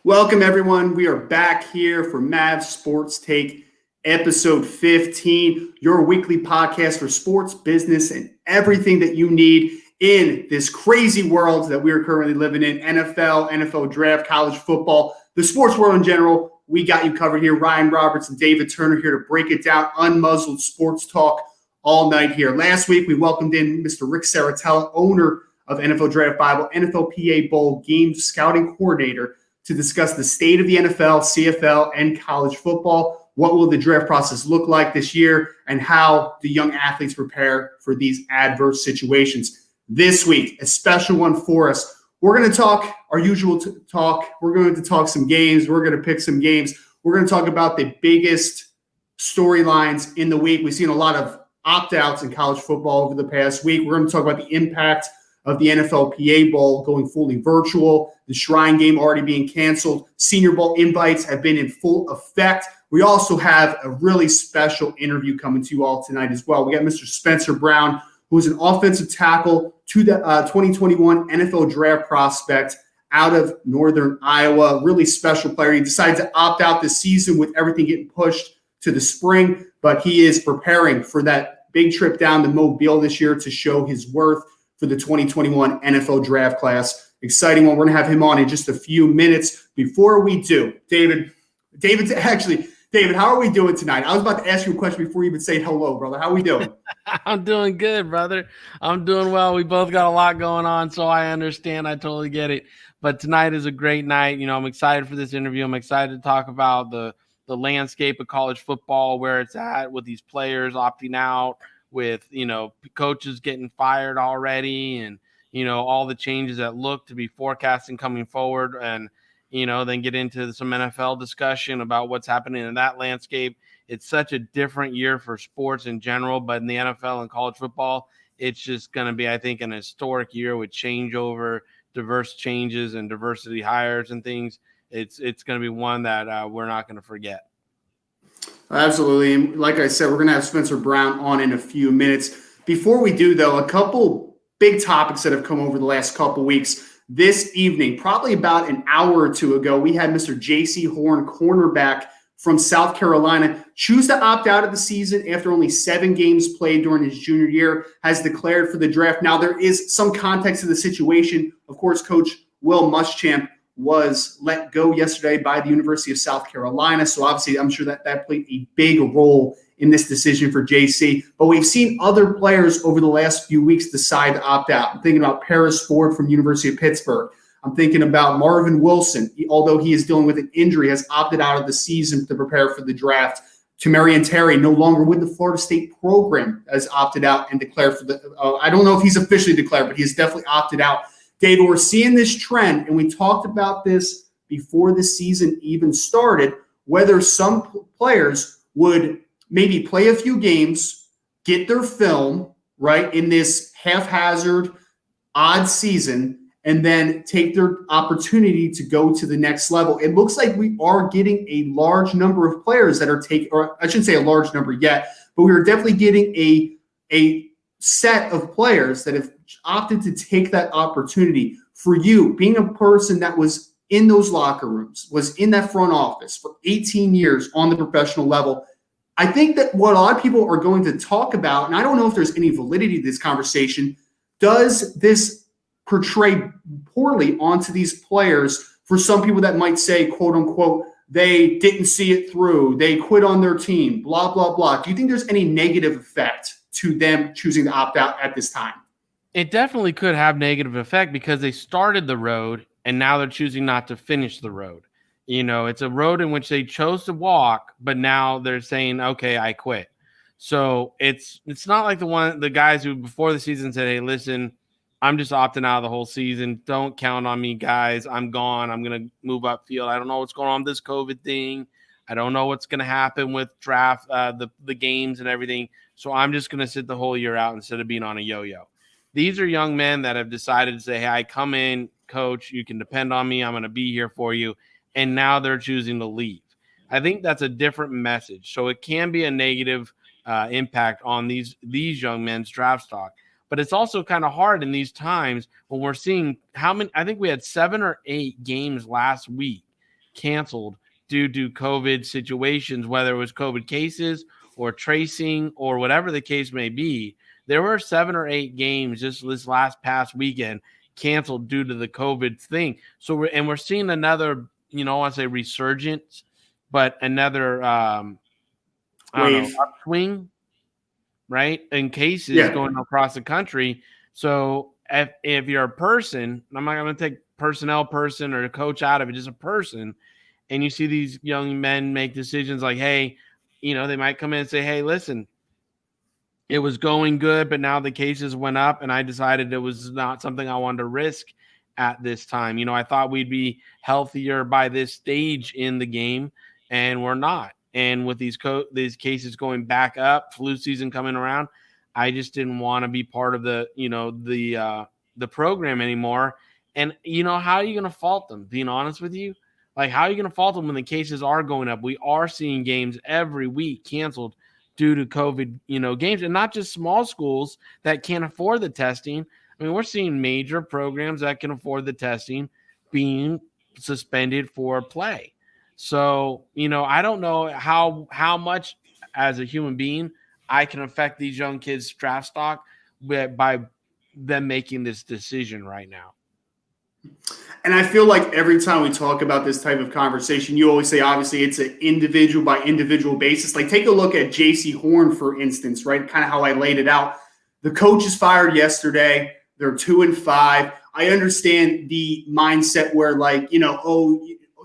Welcome, everyone. We are back here for Mavs Sports Take, episode 15, your weekly podcast for sports, business, and everything that you need in this crazy world that we are currently living in. NFL draft, college football, the sports world in general. We got you covered here. Ryan Roberts and David Turner here to break it down. Unmuzzled sports talk all night here. Last week, we welcomed in Mr. Rick Saratella, owner of NFL Draft Bible, NFLPA Bowl game scouting coordinator, to discuss the state of the NFL, CFL, and college football. What will the draft process look like this year, and how do young athletes prepare for these adverse situations? This week, a special one for us. We're going to talk our usual talk. We're going to talk some games. We're going to pick some games. We're going to talk about the biggest storylines in the week. We've seen a lot of opt-outs in college football over the past week. We're going to talk about the impact of the NFLPA Bowl going fully virtual, the Shrine Game already being canceled, Senior Bowl invites have been in full effect. We also have a really special interview coming to you all tonight as well. We got Mr. Spencer Brown, who is an offensive tackle to the 2021 NFL Draft prospect out of Northern Iowa. Really special player. He decided to opt out this season with everything getting pushed to the spring, but he is preparing for that big trip down to Mobile this year to show his worth for the 2021 NFL Draft class. Exciting one. We're going to have him on in just a few minutes. Before we do, David, how are we doing tonight? I was about to ask you a question before you even say hello, brother. How are we doing? I'm doing good, brother. I'm doing well. We both got a lot going on, so I understand. I totally get it. But tonight is a great night. You know, I'm excited for this interview. I'm excited to talk about the landscape of college football, where it's at with these players opting out, with, you know, coaches getting fired already, and, you know, all the changes that look to be forecasting coming forward, and, you know, then get into some NFL discussion about what's happening in that landscape. It's such a different year for sports in general, but in the NFL and college football, it's just going to be, I think, an historic year with changeover, diverse changes, and diversity hires and things. It's going to be one that we're not going to forget. Absolutely. And like I said, we're going to have Spencer Brown on in a few minutes. Before we do, though, a couple big topics that have come over the last couple weeks. This evening, probably about an hour or two ago, we had Mr. J.C. Horn, cornerback from South Carolina, choose to opt out of the season after only 7 games played during his junior year, has declared for the draft. Now, there is some context to the situation. Of course, Coach Will Muschamp was let go yesterday by the University of South Carolina. So obviously, I'm sure that played a big role in this decision for JC. But we've seen other players over the last few weeks decide to opt out. I'm thinking about Paris Ford from University of Pittsburgh. I'm thinking about Marvin Wilson, although he is dealing with an injury, has opted out of the season to prepare for the draft. Tamarian Terry, no longer with the Florida State program, has opted out and declared for the I don't know if he's officially declared, but he's definitely opted out. David, we're seeing this trend, and we talked about this before the season even started, whether some players would maybe play a few games, get their film, right, in this haphazard, odd season, and then take their opportunity to go to the next level. It looks like we are getting a large number of players that are taking, or I shouldn't say a large number yet, but we are definitely getting a set of players that have opted to take that opportunity. For you, being a person that was in those locker rooms, was in that front office for 18 years on the professional level, I think that what a lot of people are going to talk about, and I don't know if there's any validity to this conversation, does this portray poorly onto these players? For some people that might say, quote unquote, they didn't see it through, they quit on their team, blah, blah, blah. Do you think there's any negative effect to them choosing to opt out at this time? It definitely could have negative effect because they started the road and now they're choosing not to finish the road. You know, it's a road in which they chose to walk, but now they're saying, okay, I quit. So it's not like the guys who before the season said, hey, listen, I'm just opting out of the whole season. Don't count on me, guys. I'm gone. I'm going to move upfield. I don't know what's going on with this COVID thing. I don't know what's going to happen with draft, the games and everything. So I'm just going to sit the whole year out instead of being on a yo-yo. These are young men that have decided to say, hey, I come in, coach, you can depend on me. I'm going to be here for you. And now they're choosing to leave. I think that's a different message. So it can be a negative impact on these young men's draft stock. But it's also kind of hard in these times when we're seeing how many – I think we had 7 or 8 games last week canceled due to COVID situations, whether it was COVID cases or tracing or whatever the case may be. There were 7 or 8 games just this past weekend canceled due to the COVID thing. So we're seeing another, I want to say resurgence, but another Wave. upswing, right? In cases Yeah. going across the country. So if you're a person, I'm not going to take personnel person or a coach out of it, just a person, and you see these young men make decisions like, hey, they might come in and say, hey, listen, it was going good, but now the cases went up, and I decided it was not something I wanted to risk at this time. I thought we'd be healthier by this stage in the game, and we're not. And with these cases going back up, flu season coming around, I just didn't want to be part of the program anymore. And how are you going to fault them? Being honest with you, like, how are you going to fault them when the cases are going up? We are seeing games every week canceled due to COVID, games, and not just small schools that can't afford the testing. I mean, we're seeing major programs that can afford the testing being suspended for play. So, I don't know how much as a human being I can affect these young kids' draft stock by them making this decision right now. And I feel like every time we talk about this type of conversation, you always say, obviously, it's an individual by individual basis. Like, take a look at J.C. Horn, for instance, right? Kind of how I laid it out. The coach is fired yesterday. They're 2-5. I understand the mindset where, like,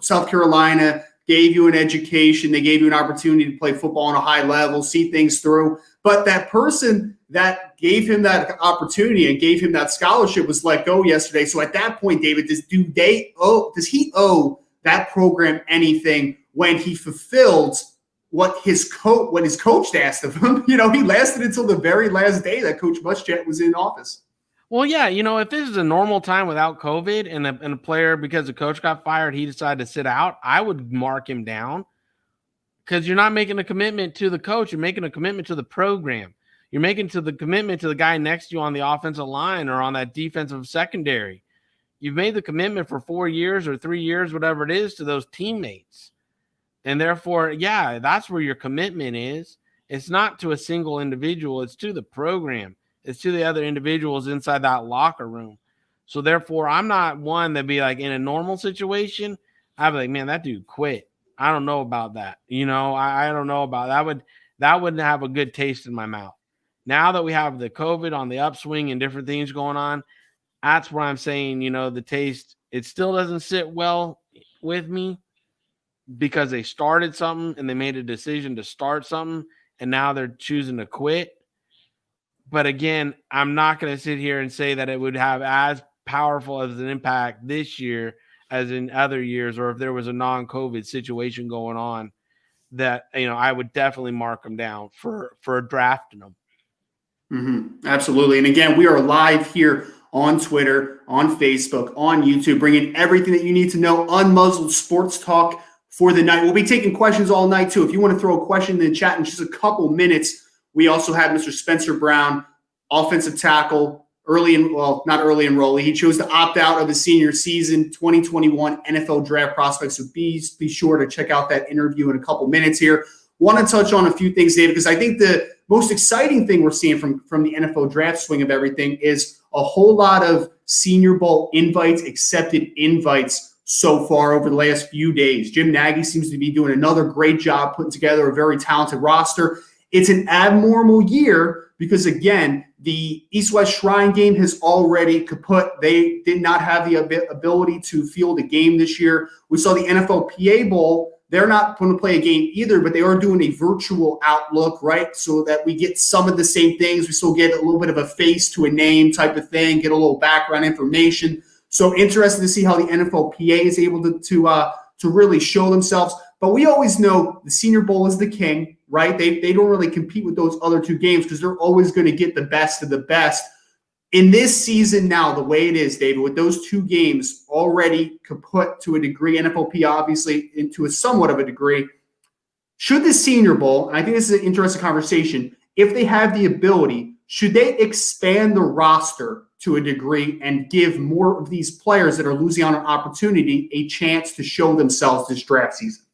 South Carolina gave you an education. They gave you an opportunity to play football on a high level, see things through. But that person that gave him that opportunity and gave him that scholarship was let go yesterday. So at that point, David, does he owe that program anything when he fulfilled what his coach asked of him? He lasted until the very last day that Coach Muschamp was in office. Well, yeah, if this is a normal time without COVID and a player, because the coach got fired, he decided to sit out, I would mark him down, because you're not making a commitment to the coach. You're making a commitment to the program. You're making the commitment to the guy next to you on the offensive line or on that defensive secondary. You've made the commitment for 4 years or 3 years, whatever it is, to those teammates. And therefore, yeah, that's where your commitment is. It's not to a single individual. It's to the program. It's to the other individuals inside that locker room. So therefore, I'm not one that be like, in a normal situation, I'd be like, man, that dude quit. I don't know about that. I don't know about that. That wouldn't have a good taste in my mouth. Now that we have the COVID on the upswing and different things going on, that's where I'm saying, the taste, it still doesn't sit well with me, because they started something and they made a decision to start something, and now they're choosing to quit. But again, I'm not going to sit here and say that it would have as powerful as an impact this year as in other years, or if there was a non-COVID situation going on, that, I would definitely mark them down for drafting them. Mm-hmm. Absolutely. And again, we are live here on Twitter, on Facebook, on YouTube, bringing everything that you need to know, unmuzzled sports talk for the night. We'll be taking questions all night too. If you want to throw a question in the chat in just a couple minutes, we also have Mr. Spencer Brown, offensive tackle, not early enrollee. He chose to opt out of his senior season, 2021 NFL draft prospect. So be sure to check out that interview in a couple minutes here. Want to touch on a few things, David, because I think the most exciting thing we're seeing from the NFL draft swing of everything is a whole lot of Senior Bowl invites, accepted invites so far over the last few days. Jim Nagy seems to be doing another great job putting together a very talented roster. It's an abnormal year because, again, the East-West Shrine game has already kaput. They did not have the ability to field a game this year. We saw the NFLPA Bowl. They're not going to play a game either, but they are doing a virtual outlook, right? So that we get some of the same things. We still get a little bit of a face to a name type of thing, get a little background information. So interested to see how the NFLPA is able to really show themselves. But we always know the Senior Bowl is the king, right? They don't really compete with those other two games because they're always going to get the best of the best. In this season now, the way it is, David, with those two games already kaput to a degree, NFLP obviously into a somewhat of a degree, should the Senior Bowl, and I think this is an interesting conversation, if they have the ability, should they expand the roster to a degree and give more of these players that are losing out on opportunity a chance to show themselves this draft season?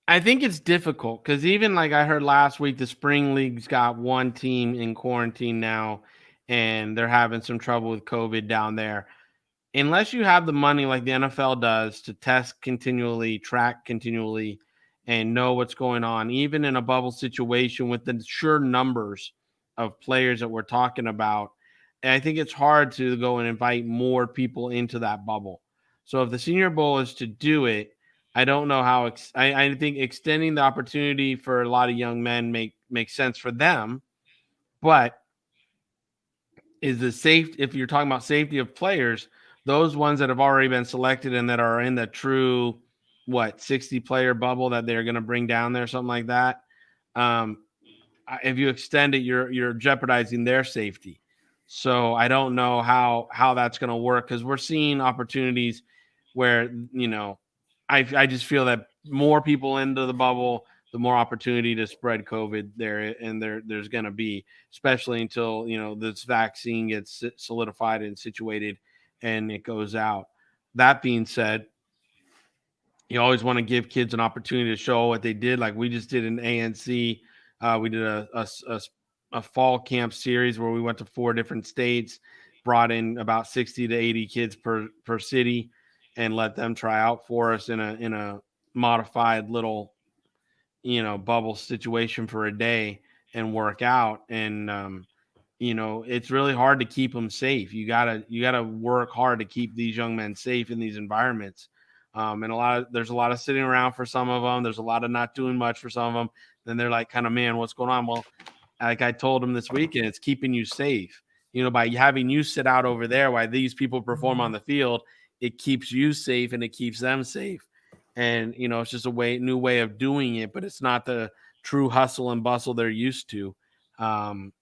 I think it's difficult because even like I heard last week, the spring league's got one team in quarantine now, and they're having some trouble with COVID down there. Unless you have the money like the NFL does to test continually, track continually, and know what's going on, even in a bubble situation with the sure numbers of players that we're talking about, and I think it's hard to go and invite more people into that bubble. So if the Senior Bowl is to do it, I don't know how. I think extending the opportunity for a lot of young men makes sense for them, but is the safe if you're talking about safety of players, those ones that have already been selected and that are in the true 60 player bubble that they're going to bring down there, something like that. If you extend it, you're jeopardizing their safety. So I don't know how that's going to work, because we're seeing opportunities where, I just feel that more people into the bubble, the more opportunity to spread COVID there, and there's going to be, especially until this vaccine gets solidified and situated and it goes out. That being said, you always want to give kids an opportunity to show what they did. Like we just did an ANC. We did a fall camp series where we went to 4 different states, brought in about 60 to 80 kids per city, and let them try out for us in a modified little, bubble situation for a day and work out. And, it's really hard to keep them safe. You gotta work hard to keep these young men safe in these environments. And there's a lot of sitting around for some of them. There's a lot of not doing much for some of them. Then they're like, kind of, man, what's going on? Well, like I told them this weekend, it's keeping you safe. By having you sit out over there while these people perform on the field, it keeps you safe and it keeps them safe. And, it's just new way of doing it, but it's not the true hustle and bustle they're used to. And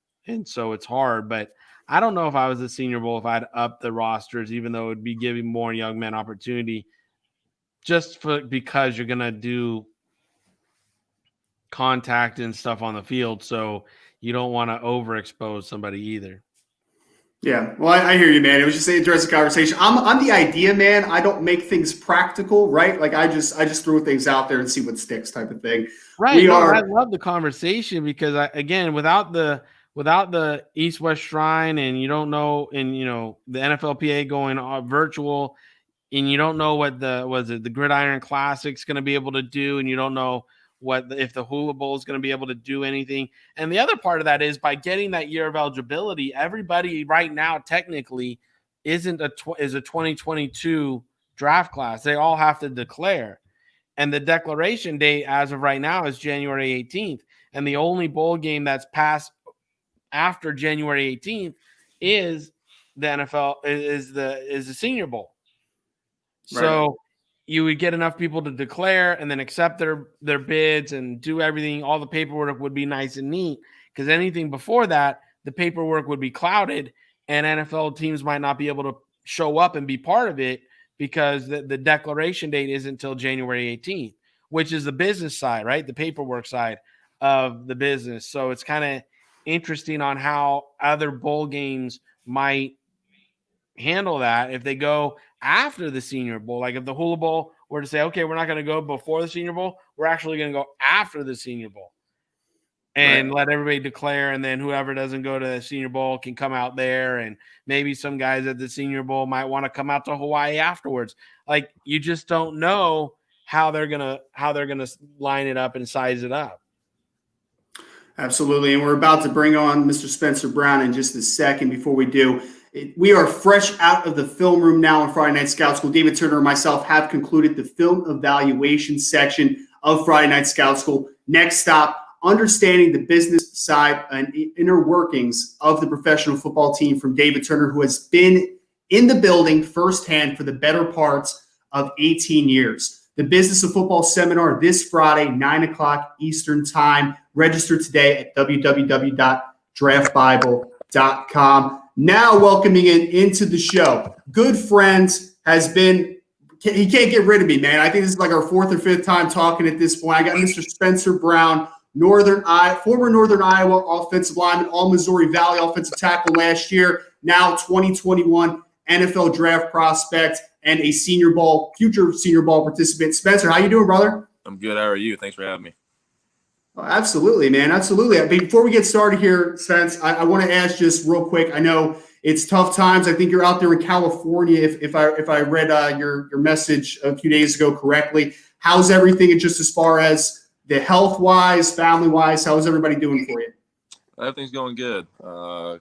so it's hard, but I don't know if I was a Senior Bowl, if I'd up the rosters, even though it would be giving more young men opportunity, just because you're going to do contact and stuff on the field. So you don't want to overexpose somebody either. Yeah, well, I hear you, man. It was just an interesting conversation. I'm the idea man. I don't make things practical, right? Like I just throw things out there and see what sticks, type of thing. Right. I love the conversation because without the East-West Shrine, and you don't know, and the NFLPA going virtual, and you don't know what the Gridiron Classic's going to be able to do, and you don't know if the Hula Bowl is going to be able to do anything. And the other part of that is, by getting that year of eligibility, everybody right now technically is a 2022 draft class. They all have to declare. And the declaration date as of right now is January 18th. And the only bowl game that's passed after January 18th is the NFL is the Senior Bowl. Right. So you would get enough people to declare and then accept their bids and do everything. All the paperwork would be nice and neat, because anything before that, the paperwork would be clouded and NFL teams might not be able to show up and be part of it, because the declaration date isn't until January 18th, which is the business side, right? The paperwork side of the business. So it's kind of interesting on how other bowl games might handle that if they go after the Senior Bowl. Like if the Hula Bowl were to say, okay, we're not going to go before the Senior Bowl, we're actually going to go after the Senior Bowl and let everybody declare, and then whoever doesn't go to the Senior Bowl can come out there, and maybe some guys at the Senior Bowl might want to come out to Hawaii afterwards. Like, you just don't know how they're gonna line it up and size it up. Absolutely. And we're about to bring on Mr. Spencer Brown in just a second. Before we do, we are fresh out of the film room now on Friday Night Scout School. David Turner and myself have concluded the film evaluation section of Friday Night Scout School. Next stop, understanding the business side and inner workings of the professional football team from David Turner, who has been in the building firsthand for the better parts of 18 years. The Business of Football seminar this Friday, 9 o'clock Eastern Time. Register today at www.draftbible.com. Now welcoming into the show, good friends, he can't get rid of me, man. I think this is like our 4th or 5th time talking at this point. I got Mr. Spencer Brown former Northern Iowa offensive lineman, all Missouri Valley offensive tackle last year, now 2021 NFL draft prospect and a future Senior Bowl participant. Spencer, how you doing, brother? I'm good. How are you? Thanks for having me. Oh, absolutely, man. Absolutely. Before we get started here, Spence, I want to ask just real quick. I know it's tough times. I think you're out there in California. If I read your message a few days ago correctly, how's everything just as far as the health-wise, family-wise? How's everybody doing for you? Everything's going good.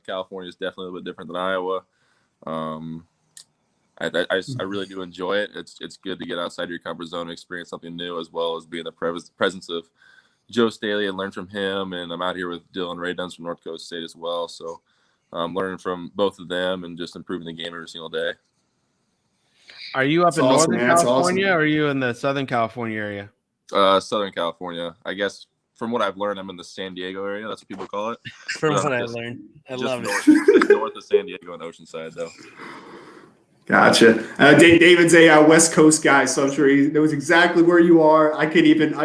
California is definitely a little bit different than Iowa. I really do enjoy it. It's good to get outside your comfort zone and experience something new, as well as be in the presence of Joe Staley and learn from him. And I'm out here with Dylan Rayduns from North Coast State as well. So I'm learning from both of them and just improving the game every single day. Are you up in awesome, Northern California or are you in the Southern California area? Southern California. I guess from what I've learned, I'm in the San Diego area. That's what people call it. From what I learned. I love it. Just north of San Diego and Oceanside, though. Gotcha. David's a West Coast guy, so I'm sure he knows exactly where you are. I couldn't even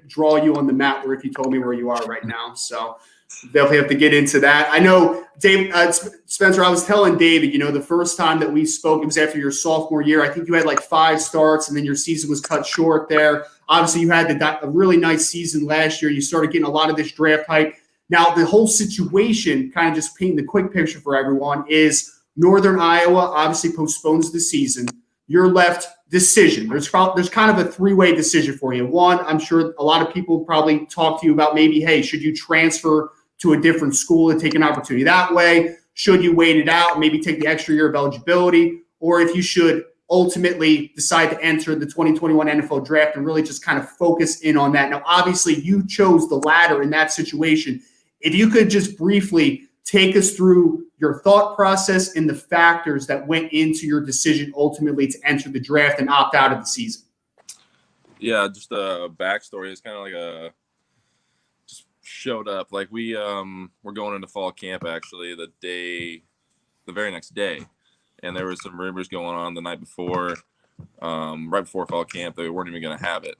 draw you on the map where if you told me where you are right now. So definitely have to get into that. I know, Dave, Spencer, I was telling David, the first time that we spoke, it was after your sophomore year. I think you had like 5 starts and then your season was cut short there. Obviously, you had a really nice season last year. You started getting a lot of this draft hype. Now, the whole situation, kind of just painting the quick picture for everyone, is Northern Iowa obviously postpones the season. You're left decision. There's kind of a 3-way decision for you. One, I'm sure a lot of people probably talk to you about maybe, hey, should you transfer to a different school and take an opportunity that way? Should you wait it out and maybe take the extra year of eligibility? Or if you should ultimately decide to enter the 2021 NFL draft and really just kind of focus in on that. Now, obviously, you chose the latter in that situation. If you could just briefly take us through your thought process and the factors that went into your decision ultimately to enter the draft and opt out of the season. Yeah, just a backstory. It's kind of like just showed up. Like we're going into fall camp actually the very next day, and there was some rumors going on the night before, right before fall camp, that we weren't even going to have it,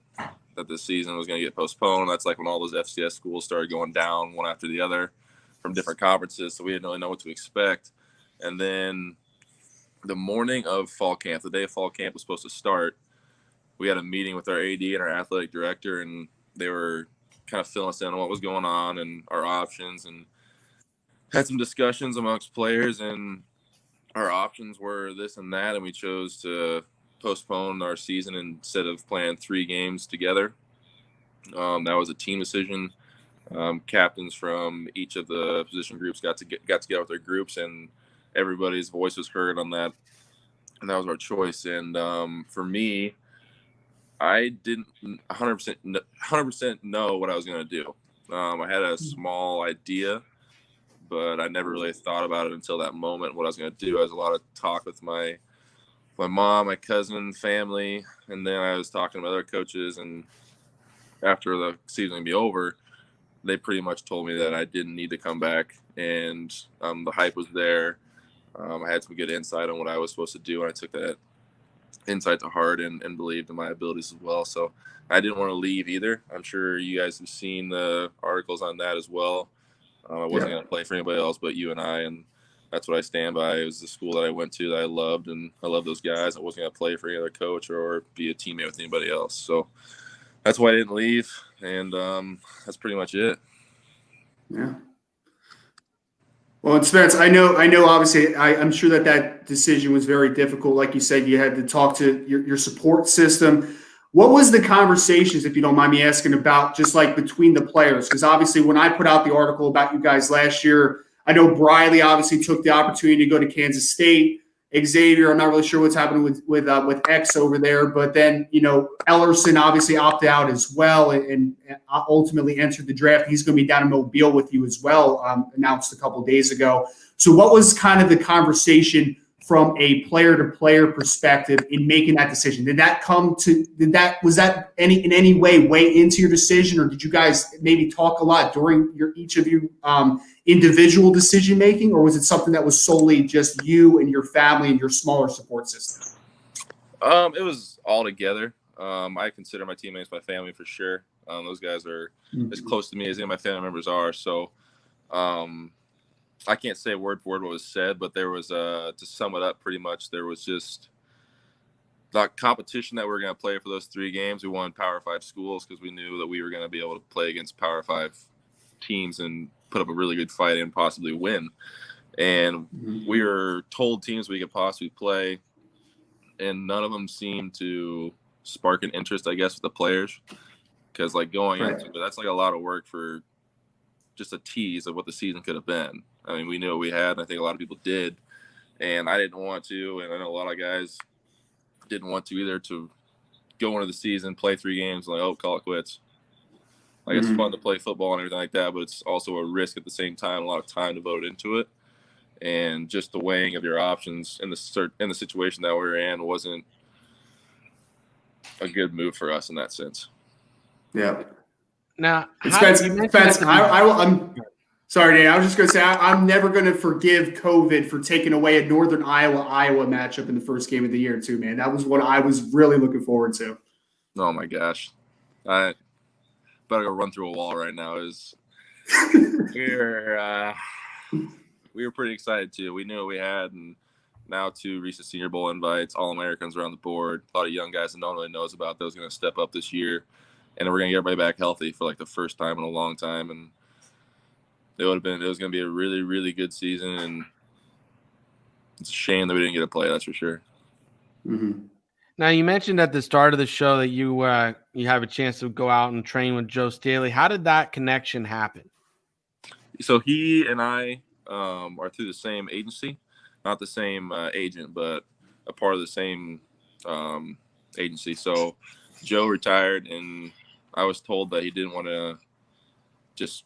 that the season was going to get postponed. That's like when all those FCS schools started going down one after the other from different conferences, so we didn't really know what to expect. And then the morning of fall camp, the day of fall camp was supposed to start, we had a meeting with our AD and our athletic director, and they were kind of filling us in on what was going on and our options, and had some discussions amongst players, and our options were this and that, and we chose to postpone our season instead of playing 3 games together. That was a team decision. Captains from each of the position groups got together with their groups, and everybody's voice was heard on that, and that was our choice. And for me, I didn't 100% know what I was going to do. I had a small idea, but I never really thought about it until that moment, what I was going to do. I was a lot of talk with my mom, my cousin, family, and then I was talking to other coaches, and after the season would be over, they pretty much told me that I didn't need to come back, and the hype was there. I had some good insight on what I was supposed to do, and I took that insight to heart and believed in my abilities as well. So I didn't want to leave either. I'm sure you guys have seen the articles on that as well. I wasn't going to play for anybody else but you and I, and that's what I stand by. It was the school that I went to that I loved, and I love those guys. I wasn't going to play for any other coach or be a teammate with anybody else. So that's why I didn't leave, and that's pretty much it. Yeah. Well, and Spence, I know. Obviously, I'm sure that decision was very difficult. Like you said, you had to talk to your support system. What was the conversations, if you don't mind me asking, about just like between the players? Because obviously, when I put out the article about you guys last year, I know Briley obviously took the opportunity to go to Kansas State. Xavier, I'm not really sure what's happening with X over there, but then Ellerson obviously opted out as well and ultimately entered the draft. He's going to be down in Mobile with you as well, announced a couple of days ago. So, what was kind of the conversation from a player-to-player perspective in making that decision? Was that in any way weigh into your decision, or did you guys maybe talk a lot during each of you individual decision making, or was it something that was solely just you and your family and your smaller support system? It was all together. I consider my teammates my family for sure. Those guys are as close to me as any of my family members are. So I can't say word for word what was said, but there was, to sum it up pretty much, there was just the competition that we were going to play for those 3 games. We wanted Power 5 schools because we knew that we were going to be able to play against Power 5 teams and put up a really good fight and possibly win. And we were told teams we could possibly play, and none of them seemed to spark an interest, I guess, with the players. Because, like, going into it, that's like a lot of work for just a tease of what the season could have been. I mean, we knew what we had, and I think a lot of people did. And I didn't want to, and I know a lot of guys didn't want to either, to go into the season, play 3 games, and like, oh, call it quits. Like, it's fun to play football and everything like that, but it's also a risk at the same time, a lot of time devoted into it. And just the weighing of your options in the situation that we were in wasn't a good move for us in that sense. Yeah. Now, I'm sorry, Dan. I was just going to say I'm never going to forgive COVID for taking away a Northern Iowa matchup in the first game of the year, too, man. That was what I was really looking forward to. Oh my gosh, I better go run through a wall right now. We were pretty excited too. We knew what we had, and now 2 Reese's Senior Bowl invites, All-Americans around the board, a lot of young guys that no one really knows about that was going to step up this year, and we're going to get everybody back healthy for like the first time in a long time. And it was going to be a really, really good season, and it's a shame that we didn't get to play. That's for sure. Now, you mentioned at the start of the show that you have a chance to go out and train with Joe Staley. How did that connection happen? So he and I are through the same agency, not the same agent, but a part of the same agency. So Joe retired, and I was told that he didn't want to just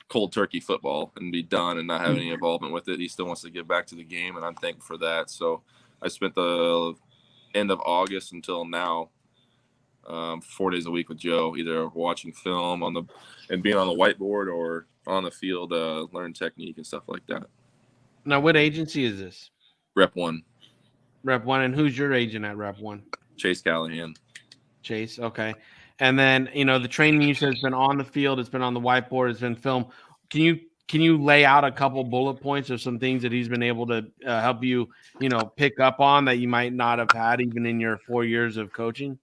cold turkey football and be done and not have any involvement with it. He still wants to give back to the game, and I'm thankful for that. So I spent the end of August until now 4 days a week with Joe, either watching film and being on the whiteboard or on the field, learn technique and stuff like that. Now, what agency is this? Rep 1. Rep 1, and who's your agent at Rep 1? Chase Callahan. Chase, okay. And then, the training you said has been on the field, it's been on the whiteboard, it's been film. Can you lay out a couple bullet points of some things that he's been able to help you, pick up on that you might not have had even in your 4 years of coaching?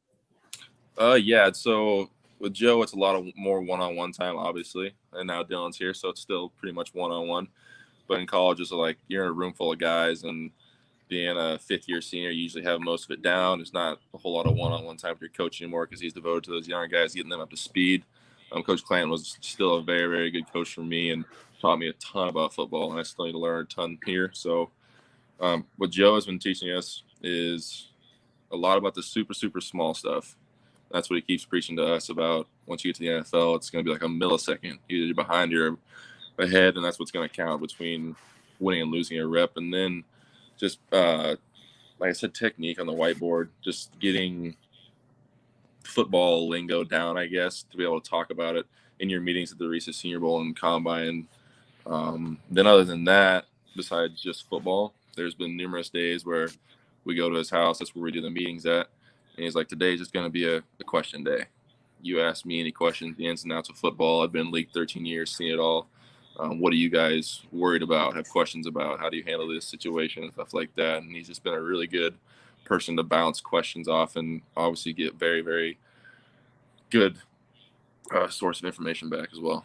Yeah. So with Joe, it's a lot of more one-on-one time, obviously. And now Dylan's here, so it's still pretty much one-on-one. But in college, it's like you're in a room full of guys, and being a 5th-year senior, you usually have most of it down. There's not a whole lot of one-on-one time with your coach anymore because he's devoted to those younger guys, getting them up to speed. Coach Clanton was still a very, very good coach for me and taught me a ton about football, and I still need to learn a ton here. So what Joe has been teaching us is a lot about the super, super small stuff. That's what he keeps preaching to us about. Once you get to the NFL, it's going to be like a millisecond. Either you're behind or ahead, and that's what's going to count between winning and losing a rep. And then just, like I said, technique on the whiteboard, just getting football lingo down, I guess, to be able to talk about it in your meetings at the Reese's Senior Bowl and Combine. Then other than that, besides just football, there's been numerous days where we go to his house. That's where we do the meetings at. And he's like, today's just going to be a question day. You ask me any questions, the ins and outs of football. I've been in league 13 years, seen it all. What are you guys worried about, have questions about? How do you handle this situation and stuff like that? And he's just been a really good person to bounce questions off and obviously get very, very good source of information back as well.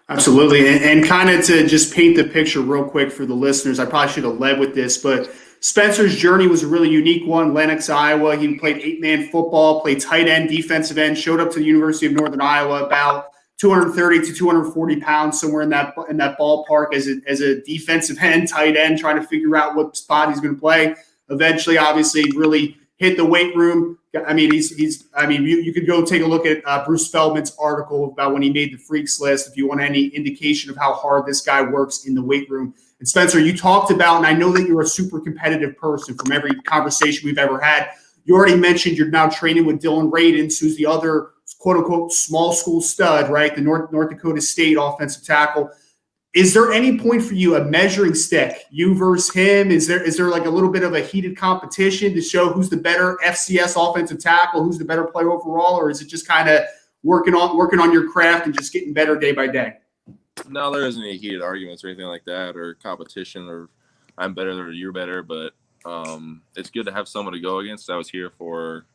Absolutely. And kind of to just paint the picture real quick for the listeners, I probably should have led with this, but Spencer's journey was a really unique one. Lenox, Iowa. He played 8-man football, played tight end, defensive end, showed up to the University of Northern Iowa about 230 to 240 pounds, somewhere in that ballpark as a defensive end, tight end, trying to figure out what spot he's going to play. Eventually, obviously, really hit the weight room. I mean, you could go take a look at Bruce Feldman's article about when he made the freaks list if you want any indication of how hard this guy works in the weight room. And Spencer, you talked about, and I know that you're a super competitive person from every conversation we've ever had. You already mentioned you're now training with Dylan Radins, who's the other quote unquote small school stud, right? The North Dakota State offensive tackle. Is there any point for you, a measuring stick, you versus him? Is there like a little bit of a heated competition to show who's the better FCS offensive tackle, who's the better player overall, or is it just kind of working on your craft and just getting better day by day? No, there isn't any heated arguments or anything like that, or competition, or I'm better or you're better. But it's good to have someone to go against. I was here for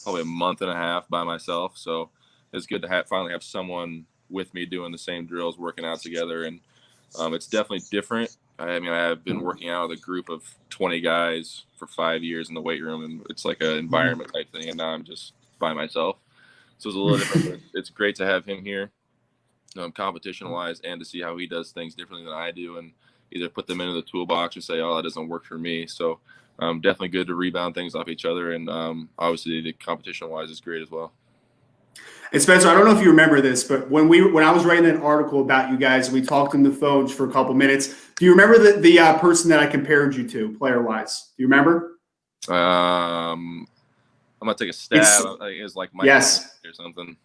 probably a month and a half by myself, so it's good to finally have someone with me doing the same drills, working out together. And it's definitely different. I mean, I've been working out with a group of 20 guys for 5 years in the weight room, and it's like an environment type thing. And now I'm just by myself. So it's a little different. It's great to have him here, competition wise, and to see how he does things differently than I do, and either put them into the toolbox or say, oh, that doesn't work for me. So definitely good to rebound things off each other. And obviously the competition wise is great as well. And Spencer, I don't know if you remember this, but when I was writing an article about you guys, we talked on the phone for a couple minutes. Do you remember the person that I compared you to, player wise? Do you remember? I'm gonna take a stab. I think it was like Mike or something.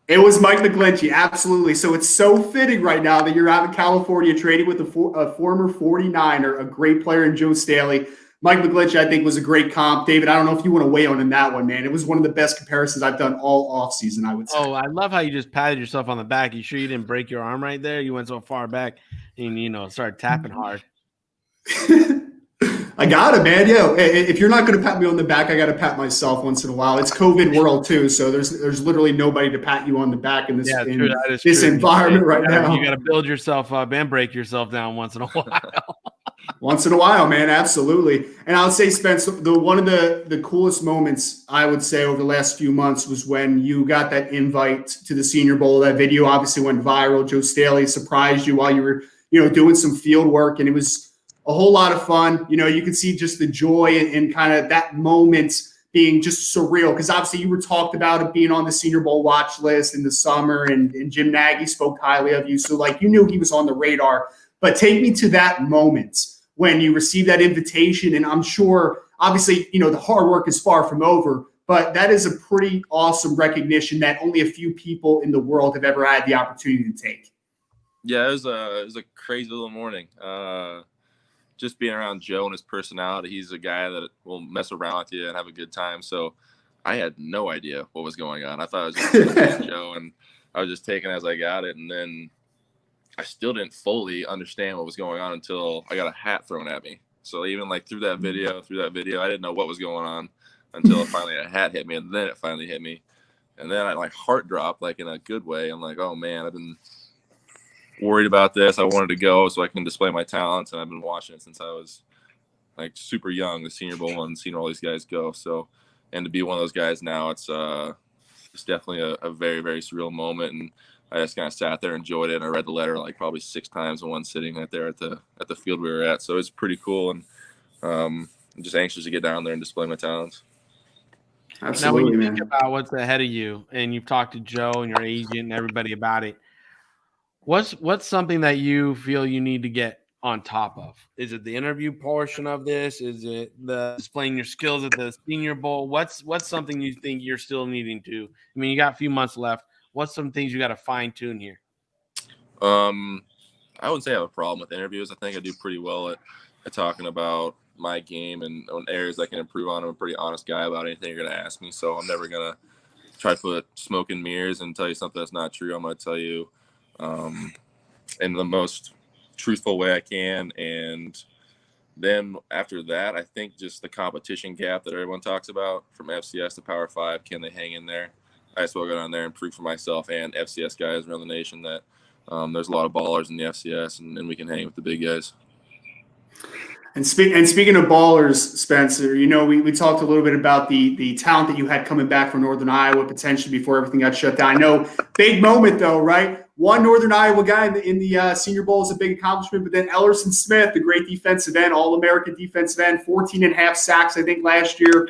It was Mike McGlinchey, absolutely. So it's so fitting right now that you're out in California trading with a former 49er, a great player in Joe Staley. Mike McGlinchey, I think, was a great comp. David, I don't know if you want to weigh on in that one, man. It was one of the best comparisons I've done all offseason, I would say. Oh, I love how you just patted yourself on the back. You sure you didn't break your arm right there? You went so far back and, started tapping hard. I got it, man. Yo, if you're not going to pat me on the back, I got to pat myself once in a while. It's COVID world, too, so there's literally nobody to pat you on the back in this, this environment right now. You got to build yourself up and break yourself down once in a while. Once in a while, man, absolutely. And I would say, Spence, one of the coolest moments I would say over the last few months was when you got that invite to the Senior Bowl. That video obviously went viral. Joe Staley surprised you while you were, doing some field work, and it was a whole lot of fun. You could see just the joy and kind of that moment being just surreal, because obviously you were talked about it being on the Senior Bowl watch list in the summer, and Jim Nagy spoke highly of you. So, like, you knew he was on the radar. But take me to that moment when you receive that invitation. And I'm sure, obviously, the hard work is far from over, but that is a pretty awesome recognition that only a few people in the world have ever had the opportunity to take. Yeah, it was a crazy little morning. Just being around Joe and his personality. He's a guy that will mess around with you and have a good time. So I had no idea what was going on. I thought it was just Joe, and I was just taking it as I got it. And then I still didn't fully understand what was going on until I got a hat thrown at me. So even like through that video, I didn't know what was going on until finally a hat hit me, and then it finally hit me. And then I like heart dropped, like in a good way. I'm like, oh man, I've been worried about this. I wanted to go so I can display my talents, and I've been watching it since I was like super young, the Senior Bowl, and seeing all these guys go. So, and to be one of those guys now, it's definitely a very, very surreal moment. And I just kind of sat there, enjoyed it, and I read the letter like probably 6 times in one sitting right there at the field we were at. So it's pretty cool, and I'm just anxious to get down there and display my talents. Absolutely, now, when you man. think about what's ahead of you, and you've talked to Joe and your agent and everybody about it, what's something that you feel you need to get on top of? Is it the interview portion of this? Is it the displaying your skills at the Senior Bowl? What's something you think you're still needing to? I mean, you got a few months left. What's some things you got to fine tune here? I wouldn't say I have a problem with interviews. I think I do pretty well at talking about my game and on areas I can improve on. I'm a pretty honest guy about anything you're going to ask me. So I'm never going to try to put smoke and mirrors and tell you something that's not true. I'm going to tell you in the most truthful way I can. And then after that, I think just the competition gap that everyone talks about from FCS to Power 5, can they hang in there? I just want to go down there and prove for myself and FCS guys around the nation that there's a lot of ballers in the FCS, and we can hang with the big guys. And speaking of ballers, Spencer, we talked a little bit about the talent that you had coming back from Northern Iowa potentially before everything got shut down. I know, big moment though, right? One Northern Iowa guy in the Senior Bowl is a big accomplishment, but then Ellerson Smith, the great defensive end, All-American defensive end, 14.5 sacks, I think, last year.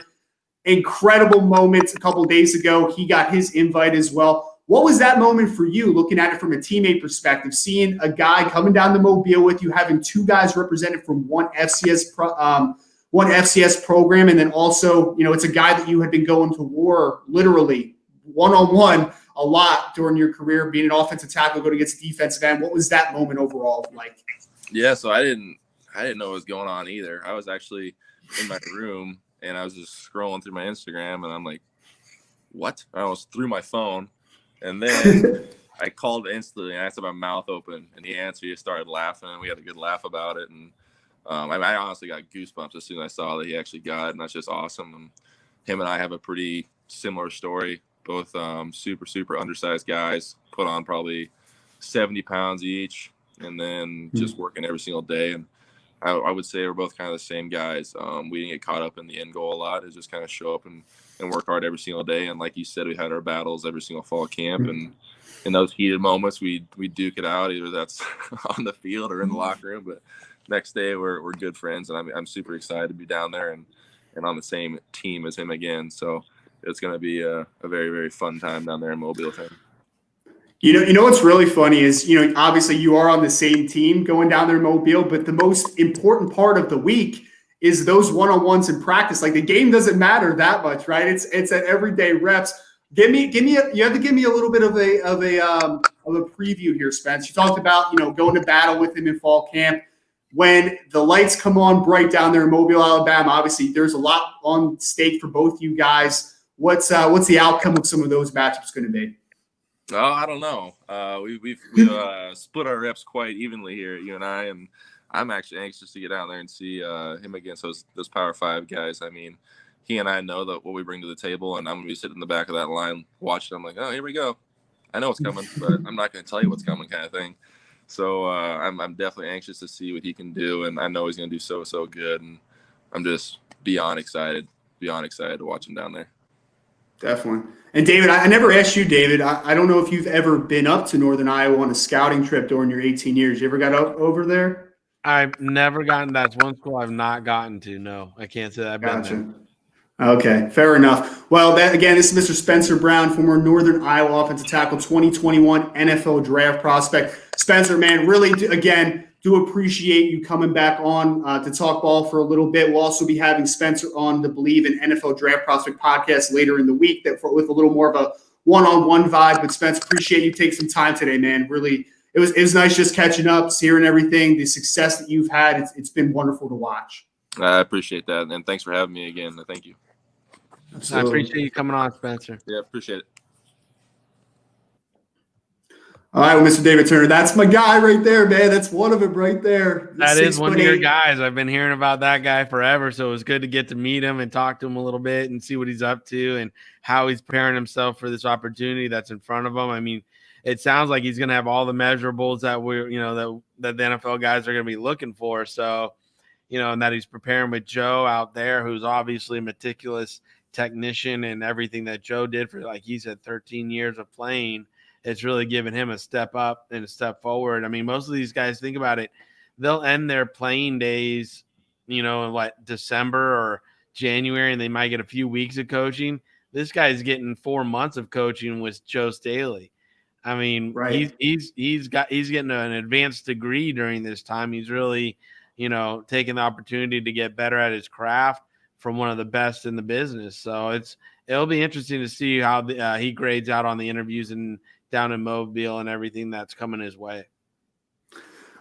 Incredible moment a couple of days ago. He got his invite as well. What was that moment for you, looking at it from a teammate perspective, seeing a guy coming down the Mobile with you, having 2 guys represented from one FCS program, and then also, it's a guy that you had been going to war literally one-on-one a lot during your career, being an offensive tackle, going against defensive end. What was that moment overall like? Yeah, so I didn't know what was going on either. I was actually in my room and I was just scrolling through my Instagram and I'm like, what? I almost threw my phone. And then I called instantly and I had my mouth open and he answered. He started laughing and we had a good laugh about it. And I honestly got goosebumps as soon as I saw that he actually got it. And that's just awesome. And him and I have a pretty similar story. Both super, super undersized guys, put on probably 70 pounds each, and then just working every single day. And I would say we're both kind of the same guys. We didn't get caught up in the end goal a lot. It just kind of show up and work hard every single day. And like you said, we had our battles every single fall camp. And in those heated moments, we duke it out. Either that's on the field or in the locker room. But next day, we're good friends. And I'm super excited to be down there and on the same team as him again. So it's going to be a very, very fun time down there in Mobile with him. You know what's really funny is, obviously you are on the same team going down there in Mobile, but the most important part of the week is those one-on-ones in practice. Like the game doesn't matter that much, right? It's at everyday reps. You have to give me a little bit of a preview here, Spence. You talked about, going to battle with him in fall camp. When the lights come on bright down there in Mobile, Alabama, obviously there's a lot on stake for both you guys. What's the outcome of some of those matchups going to be? Oh, I don't know. We've split our reps quite evenly here, you and I, and I'm actually anxious to get out there and see him against those Power 5 guys. I mean, he and I know that what we bring to the table, and I'm going to be sitting in the back of that line watching. I'm like, oh, here we go. I know what's coming, but I'm not going to tell you what's coming, kind of thing. So I'm definitely anxious to see what he can do, and I know he's going to do so good, and I'm just beyond excited to watch him down there. Definitely. And David, I never asked you, David. I don't know if you've ever been up to Northern Iowa on a scouting trip during your 18 years. You ever got over there? I've never gotten. That's one school I've not gotten to. No, I can't say that I've been there. Okay, fair enough. Well, this is Mr. Spencer Brown, former Northern Iowa offensive tackle, 2021 NFL draft prospect. Spencer, man, really, do appreciate you coming back on to talk ball for a little bit. We'll also be having Spencer on the Believe in NFL Draft Prospect podcast later in the week with a little more of a one-on-one vibe. But Spencer, appreciate you taking some time today, man. Really, it was nice just catching up, hearing everything, the success that you've had. It's been wonderful to watch. I appreciate that, and thanks for having me again. Thank you. Absolutely. I appreciate you coming on, Spencer. Yeah, appreciate it. All right, well, Mr. David Turner, that's my guy right there, man. That's one of them right there. That is one of your guys. I've been hearing about that guy forever, so it was good to get to meet him and talk to him a little bit and see what he's up to and how he's preparing himself for this opportunity that's in front of him. I mean, it sounds like he's going to have all the measurables that that the NFL guys are going to be looking for. So, and that he's preparing with Joe out there, who's obviously a meticulous technician, and everything that Joe did for, like he said, 13 years of playing. It's really given him a step up and a step forward. I mean, most of these guys, think about it, they'll end their playing days, in like December or January, and they might get a few weeks of coaching. This guy's getting 4 months of coaching with Joe Staley. I mean, right. he's getting an advanced degree during this time. He's really, taking the opportunity to get better at his craft from one of the best in the business. So it'll be interesting to see how he grades out on the interviews and down in Mobile and everything that's coming his way.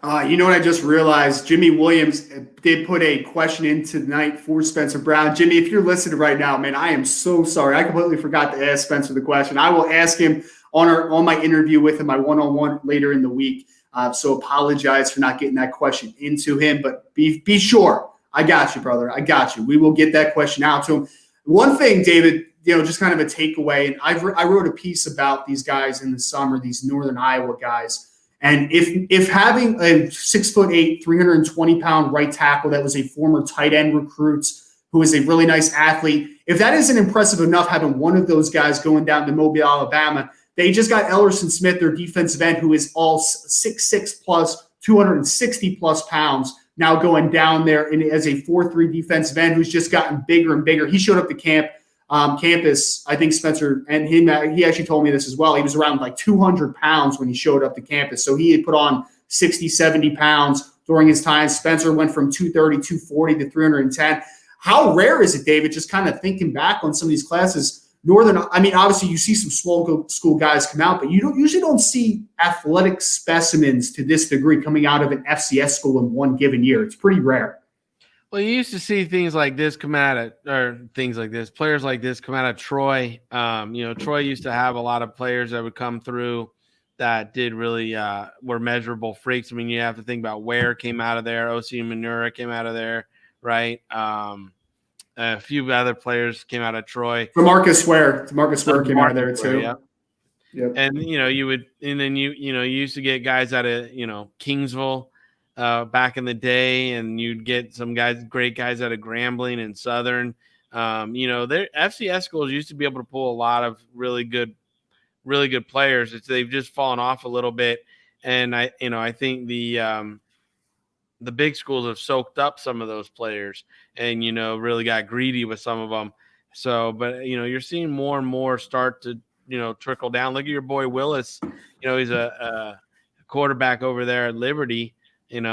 You know what I just realized? Jimmy Williams did put a question in tonight for Spencer Brown. Jimmy, if you're listening right now, man, I am so sorry. I completely forgot to ask Spencer the question. I will ask him on my interview with him, my one-on-one later in the week. So apologize for not getting that question into him, but be sure. I got you, brother. I got you. We will get that question out to him. One thing, David, just kind of a takeaway, and I wrote a piece about these guys in the summer, these Northern Iowa guys. And if having a 6'8", 320-pound right tackle that was a former tight end recruit who is a really nice athlete, if that isn't impressive enough, having one of those guys going down to Mobile, Alabama, they just got Ellerson Smith, their defensive end, who is all 6'6 plus, 260 plus pounds, now going down there as a 4'3 defensive end who's just gotten bigger and bigger. He showed up to campus, I think Spencer and him, he actually told me this as well. He was around like 200 pounds when he showed up to campus. So he had put on 60, 70 pounds during his time. Spencer went from 230, 240 to 310. How rare is it, David, just kind of thinking back on some of these classes, Obviously you see some small school guys come out, but you usually don't see athletic specimens to this degree coming out of an FCS school in one given year. It's pretty rare. Well, you used to see things like this come out of, or things like this, players like this come out of Troy. Troy used to have a lot of players that would come through that did really were measurable freaks. I mean, you have to think about Ware came out of there, O.C. Manura came out of there, right? A few other players came out of Troy. DeMarcus Ware came out of there too. Yeah. Yep. And you used to get guys out of Kingsville back in the day, and you'd get some great guys out of Grambling and Southern. Their FCS schools used to be able to pull a lot of really good players. They've just fallen off a little bit, and I think the big schools have soaked up some of those players, and really got greedy with some of them. So, but you're seeing more and more start to trickle down. Look at your boy Willis. He's a quarterback over there at Liberty. And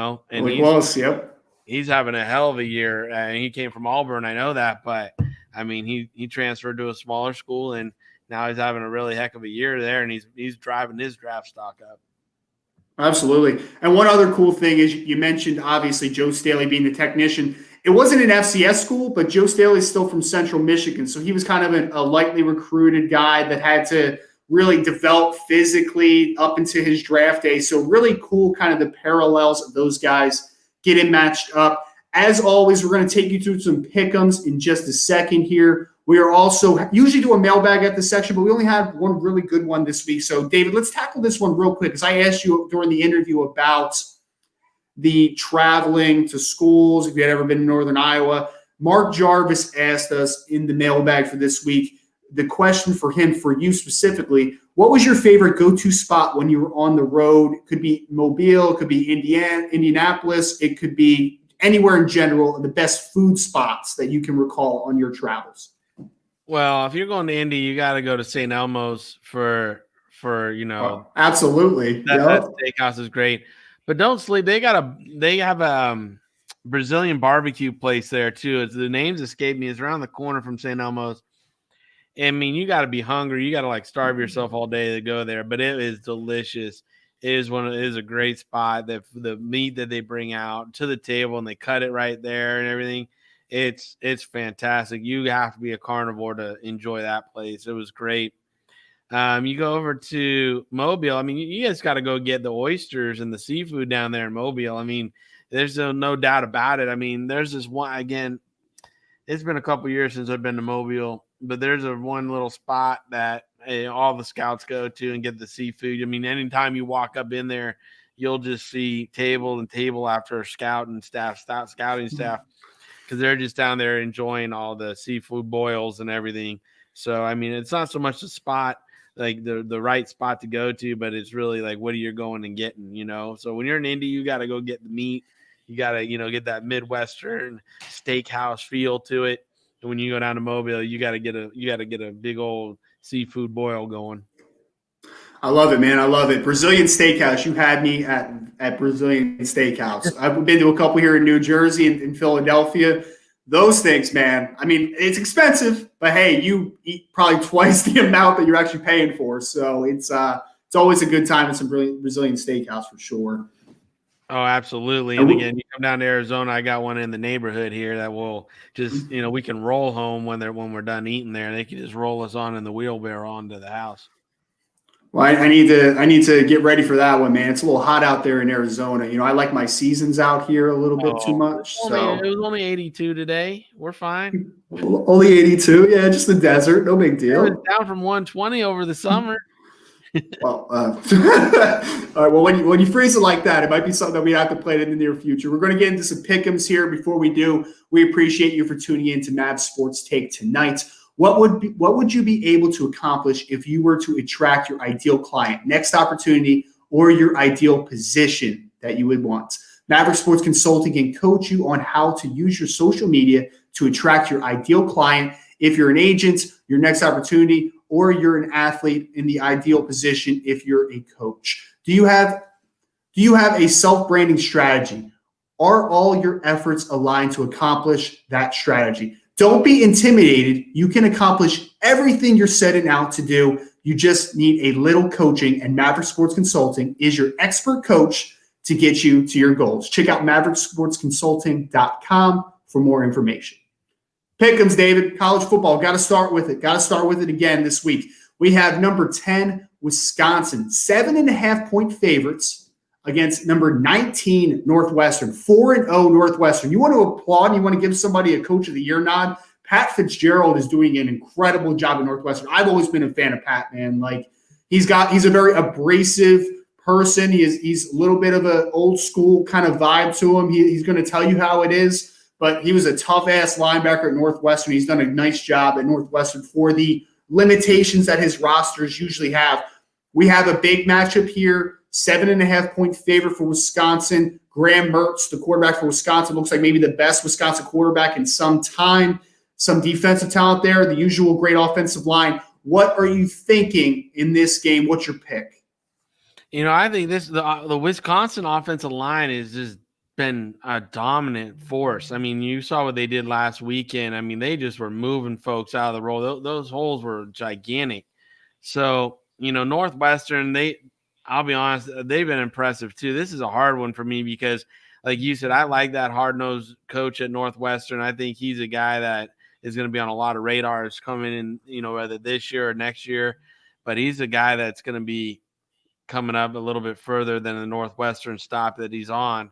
he's having a hell of a year. And he came from Auburn, I know that, but I mean, he transferred to a smaller school, and now he's having a really heck of a year there, and he's driving his draft stock up. Absolutely. And one other cool thing is you mentioned, obviously, Joe Staley being the technician. It wasn't an FCS school, but Joe Staley is still from Central Michigan. So he was kind of a lightly recruited guy that had to really develop physically up into his draft day. So really cool kind of the parallels of those guys getting matched up. As always, we're going to take you through some pick'ems in just a second here. We are also usually do a mailbag at this section, but we only had one really good one this week. So, David, let's tackle this one real quick because I asked you during the interview about the traveling to schools, if you had ever been in Northern Iowa. Mark Jarvis asked us in the mailbag for this week, the question for him, for you specifically, what was your favorite go-to spot when you were on the road? It could be Mobile, it could be Indianapolis, it could be anywhere in general, the best food spots that you can recall on your travels. Well, if you're going to Indy, you got to go to St. Elmo's for absolutely. That steakhouse is great. But don't sleep. They have a Brazilian barbecue place there too. The names escape me. It's around the corner from St. Elmo's. I mean, you got to be hungry. You got to starve yourself all day to go there. But it is delicious. It is a great spot. The meat that they bring out to the table and they cut it right there and everything. It's fantastic. You have to be a carnivore to enjoy that place. It was great. You go over to Mobile. I mean, you guys got to go get the oysters and the seafood down there in Mobile. I mean, there's no doubt about it. I mean, there's this one, again, it's been a couple years since I've been to Mobile, but there's one little spot that all the scouts go to and get the seafood. I mean, anytime you walk up in there, you'll just see table after scouting staff, because they're just down there enjoying all the seafood boils and everything. So, I mean, it's not so much the spot, like the right spot to go to, but it's really like, what are you going and getting, So when you're in Indy, you got to go get the meat. You got to, get that Midwestern steakhouse feel to it. And when you go down to Mobile, you got to get a big old seafood boil going. I love it, man. I love it. Brazilian steakhouse. You had me at Brazilian steakhouse. I've been to a couple here in New Jersey and in Philadelphia. Those things, man. I mean, it's expensive, but hey, you eat probably twice the amount that you're actually paying for. So it's always a good time at some Brazilian steakhouse for sure. Oh, absolutely. And again, you come down to Arizona, I got one in the neighborhood here that will just, we can roll home when we're done eating there. They can just roll us on in the wheelbarrow onto the house. Well, I need to get ready for that one, man. It's a little hot out there in Arizona. I like my seasons out here a little bit too much. It was only 82 today. We're fine. Only 82. Yeah, just the desert. No big deal. It was down from 120 over the summer. Well, all right. Well, when you phrase it like that, it might be something that we have to play in the near future. We're going to get into some pick'ems here. Before we do, we appreciate you for tuning in to Mavs Sports Take tonight. What would you be able to accomplish if you were to attract your ideal client, next opportunity, or your ideal position that you would want? Maverick Sports Consulting can coach you on how to use your social media to attract your ideal client. If you're an agent, your next opportunity, or you're an athlete in the ideal position if you're a coach. Do you have a self-branding strategy? Are all your efforts aligned to accomplish that strategy? Don't be intimidated. You can accomplish everything you're setting out to do. You just need a little coaching, and Maverick Sports Consulting is your expert coach to get you to your goals. Check out mavericksportsconsulting.com for more information. Pick'ems, David. College football. Got to start with it. Got to start with it again this week. We have number 10, Wisconsin, 7.5-point favorites against number 19, Northwestern, 4-0 Northwestern. You want to applaud and you want to give somebody a Coach of the Year nod? Pat Fitzgerald is doing an incredible job at Northwestern. I've always been a fan of Pat, man. Like he's a very abrasive person. He's a little bit of an old school kind of vibe to him. He's going to tell you how it is, but he was a tough ass linebacker at Northwestern. He's done a nice job at Northwestern for the limitations that his rosters usually have. We have a big matchup here. 7.5-point favorite for Wisconsin. Graham Mertz, the quarterback for Wisconsin, looks like maybe the best Wisconsin quarterback in some time. Some defensive talent there, the usual great offensive line. What are you thinking in this game? What's your pick? I think the Wisconsin offensive line has just been a dominant force. I mean, you saw what they did last weekend. I mean, they just were moving folks out of the roll. Those holes were gigantic. So, Northwestern, I'll be honest, they've been impressive too. This is a hard one for me because, like you said, I like that hard-nosed coach at Northwestern. I think he's a guy that is going to be on a lot of radars coming in, whether this year or next year. But he's a guy that's going to be coming up a little bit further than the Northwestern stop that he's on.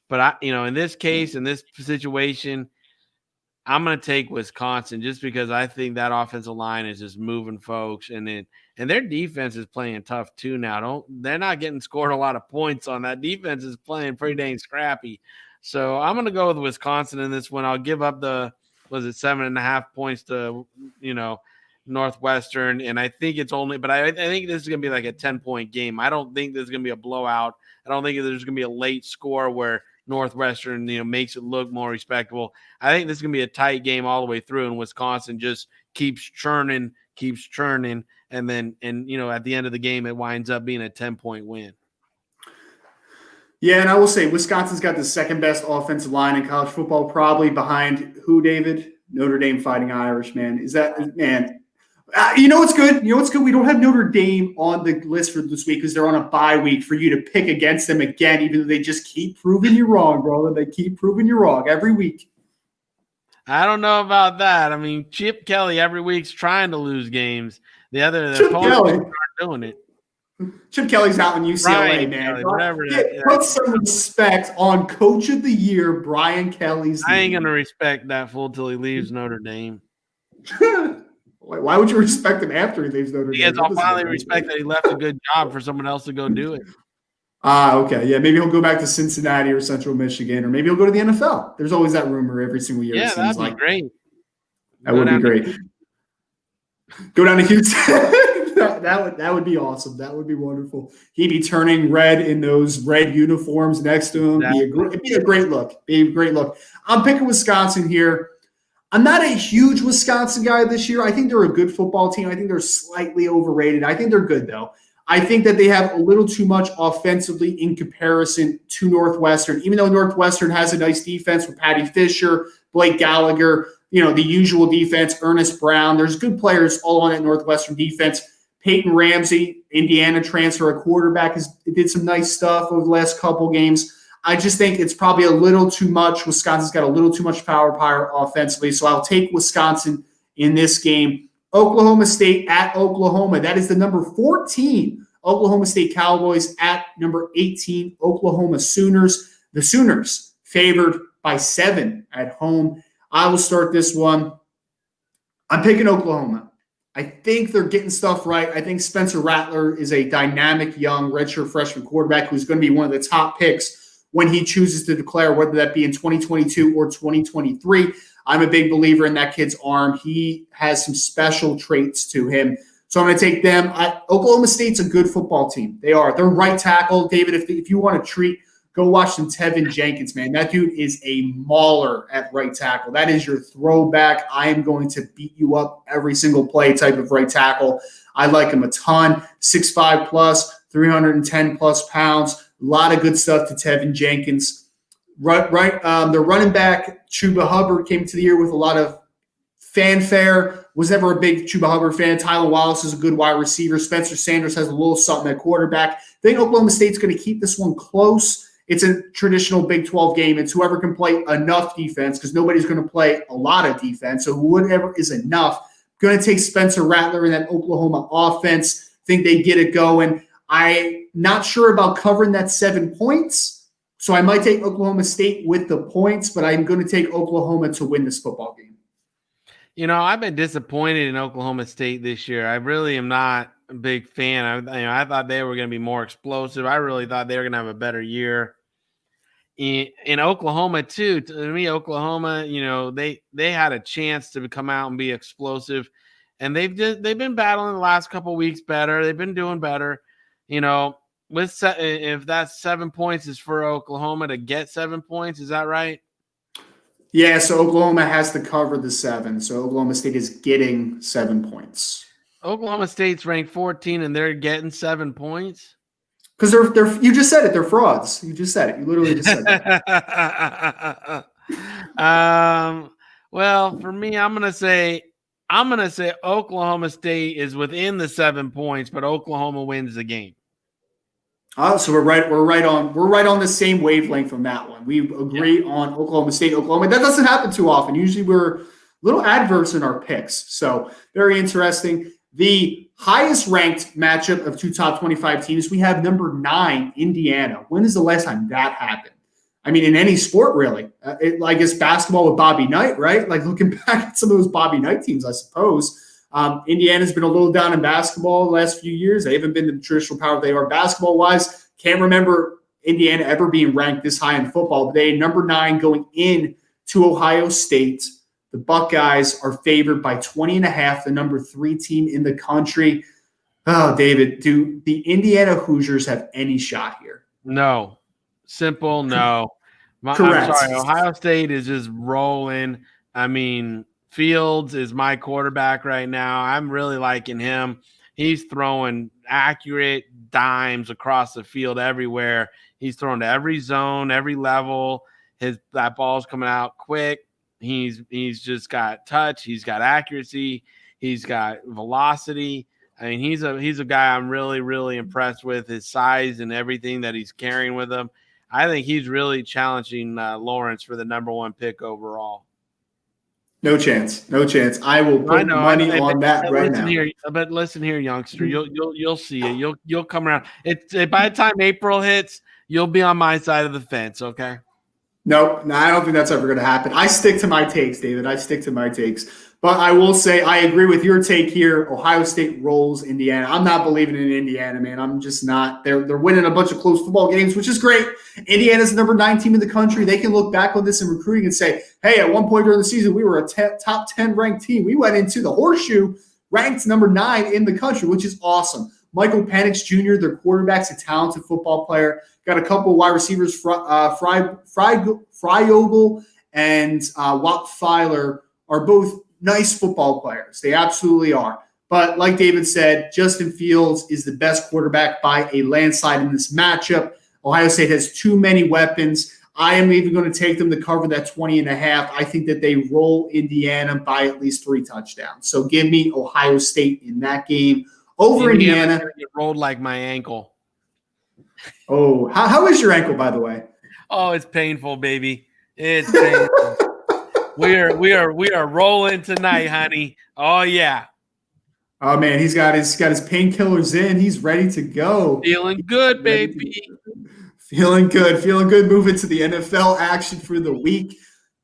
But, in this case, in this situation, I'm going to take Wisconsin just because I think that offensive line is just moving folks. And their defense is playing tough too now. They're not getting scored a lot of points on. That defense is playing pretty dang scrappy. So I'm going to go with Wisconsin in this one. I'll give up 7.5 points to, Northwestern. And I think it's I think this is going to be like a 10-point game. I don't think there's going to be a blowout. I don't think there's going to be a late score where Northwestern, makes it look more respectable. I think this is going to be a tight game all the way through, and Wisconsin just keeps churning. And then, at the end of the game, it winds up being a 10-point win. Yeah, and I will say Wisconsin's got the second best offensive line in college football, probably behind who, David? Notre Dame Fighting Irish, man. Is that – man – you know what's good? We don't have Notre Dame on the list for this week because they're on a bye week for you to pick against them again, even though they just keep proving you wrong, brother. They keep proving you wrong every week. I don't know about that. I mean, Chip Kelly every week's trying to lose games. The opponents aren't doing it. Chip Kelly's out in UCLA, man. Put some respect on Coach of the Year, Brian Kelly's name. I ain't going to respect that fool till he leaves Notre Dame. Why would you respect him after he leaves Notre Dame? Because I'll finally respect that he left a good job for someone else to go do it. Okay. Yeah, maybe he'll go back to Cincinnati or Central Michigan, or maybe he'll go to the NFL. There's always that rumor every single year. Yeah, that'd be great. That would be great. Go down to Houston. that would be awesome. That would be wonderful. He'd be turning red in those red uniforms next to him. It'd be a great look. I'm picking Wisconsin here. I'm not a huge Wisconsin guy this year. I think they're a good football team. I think they're slightly overrated. I think they're good, though. I think that they have a little too much offensively in comparison to Northwestern, even though Northwestern has a nice defense with Patty Fisher, Blake Gallagher, the usual defense, Ernest Brown. There's good players all on that Northwestern defense. Peyton Ramsey, Indiana transfer, a quarterback, did some nice stuff over the last couple games. I just think it's probably a little too much. Wisconsin's got a little too much power offensively, so I'll take Wisconsin in this game. Oklahoma State at Oklahoma. That is the number 14 Oklahoma State Cowboys at number 18 Oklahoma Sooners. The Sooners favored by 7 at home. I will start this one. I'm picking Oklahoma. I think they're getting stuff right. I think Spencer Rattler is a dynamic young redshirt freshman quarterback who's going to be one of the top picks when he chooses to declare, whether that be in 2022 or 2023. I'm a big believer in that kid's arm. He has some special traits to him. So I'm going to take them. Oklahoma State's a good football team. They are. They're right tackle. David, if you want a treat, go watch some Tevin Jenkins, man. That dude is a mauler at right tackle. That is your throwback. I am going to beat you up every single play type of right tackle. I like him a ton. 6'5 plus, 310 plus pounds. A lot of good stuff to Tevin Jenkins. The running back, Chuba Hubbard, came to the year with a lot of fanfare. Was never a big Chuba Hubbard fan. Tyler Wallace is a good wide receiver. Spencer Sanders has a little something at quarterback. I think Oklahoma State's going to keep this one close. It's a traditional Big 12 game. It's whoever can play enough defense because nobody's going to play a lot of defense. So whatever is enough. Going to take Spencer Rattler in that Oklahoma offense. Think they get it going. I'm not sure about covering that 7 points. So I might take Oklahoma State with the points, but I'm going to take Oklahoma to win this football game. I've been disappointed in Oklahoma State this year. I really am not a big fan. I thought they were going to be more explosive. I really thought they were going to have a better year. In Oklahoma too, to me, Oklahoma, they had a chance to come out and be explosive, and they've been battling the last couple of weeks better. They've been doing better, if that 7 points is for Oklahoma to get 7 points, is that right? Yeah, so Oklahoma has to cover the 7. So Oklahoma State is getting 7 points. Oklahoma State's ranked 14 and they're getting 7 points. Because they're you just said it, they're frauds. You just said it. You literally just said that. Well, for me, I'm gonna say Oklahoma State is within the 7 points, but Oklahoma wins the game. So we're right on the same wavelength on that one. We agree on Oklahoma State, Oklahoma. That doesn't happen too often. Usually we're a little adverse in our picks. So very interesting. The highest ranked matchup of two top 25 teams, we have number 9, Indiana. When is the last time that happened? I mean, in any sport, really. I guess basketball with Bobby Knight, right? Like looking back at some of those Bobby Knight teams, I suppose. Indiana's been a little down in basketball the last few years. They haven't been the traditional power they are basketball-wise. Can't remember Indiana ever being ranked this high in football. But they number 9 going in to Ohio State. The Buckeyes are favored by 20.5, the number 3 team in the country. Oh, David, do the Indiana Hoosiers have any shot here? No. Simple no. Correct. I'm sorry. Ohio State is just rolling. I mean, Fields is my quarterback right now. I'm really liking him. He's throwing accurate dimes across the field everywhere. He's throwing to every zone, every level. That ball's coming out quick. He's just got touch. He's got accuracy. He's got velocity. I mean, he's a guy I'm really, really impressed with, his size and everything that he's carrying with him. I think he's really challenging Lawrence for the number 1 pick overall. No chance. I will put money on that right now. But listen here, youngster. You'll see it. You'll come around. By the time April hits, you'll be on my side of the fence. Okay. Nope. No, I don't think that's ever going to happen. I stick to my takes, David. I stick to my takes. But I will say I agree with your take here. Ohio State rolls Indiana. I'm not believing in Indiana, man. I'm just not. They're winning a bunch of close football games, which is great. Indiana's the number 9 team in the country. They can look back on this in recruiting and say, hey, at one point during the season, we were a top 10 ranked team. We went into the horseshoe ranked number 9 in the country, which is awesome. Michael Penix Jr., their quarterback's a talented football player. Got a couple of wide receivers, Fryogle and Walt Filer are both nice football players. They absolutely are. But like David said, Justin Fields is the best quarterback by a landslide in this matchup. Ohio State has too many weapons. I am even going to take them to cover that 20.5. I think that they roll Indiana by at least 3 touchdowns. So give me Ohio State in that game over Indiana. Get rolled like my ankle. Oh, how is your ankle, by the way? Oh, it's painful, baby. It's painful. We are rolling tonight, honey. Oh yeah. Oh man, he's got his painkillers in. He's ready to go. Feeling good, baby. Feeling good. Moving to the NFL action for the week.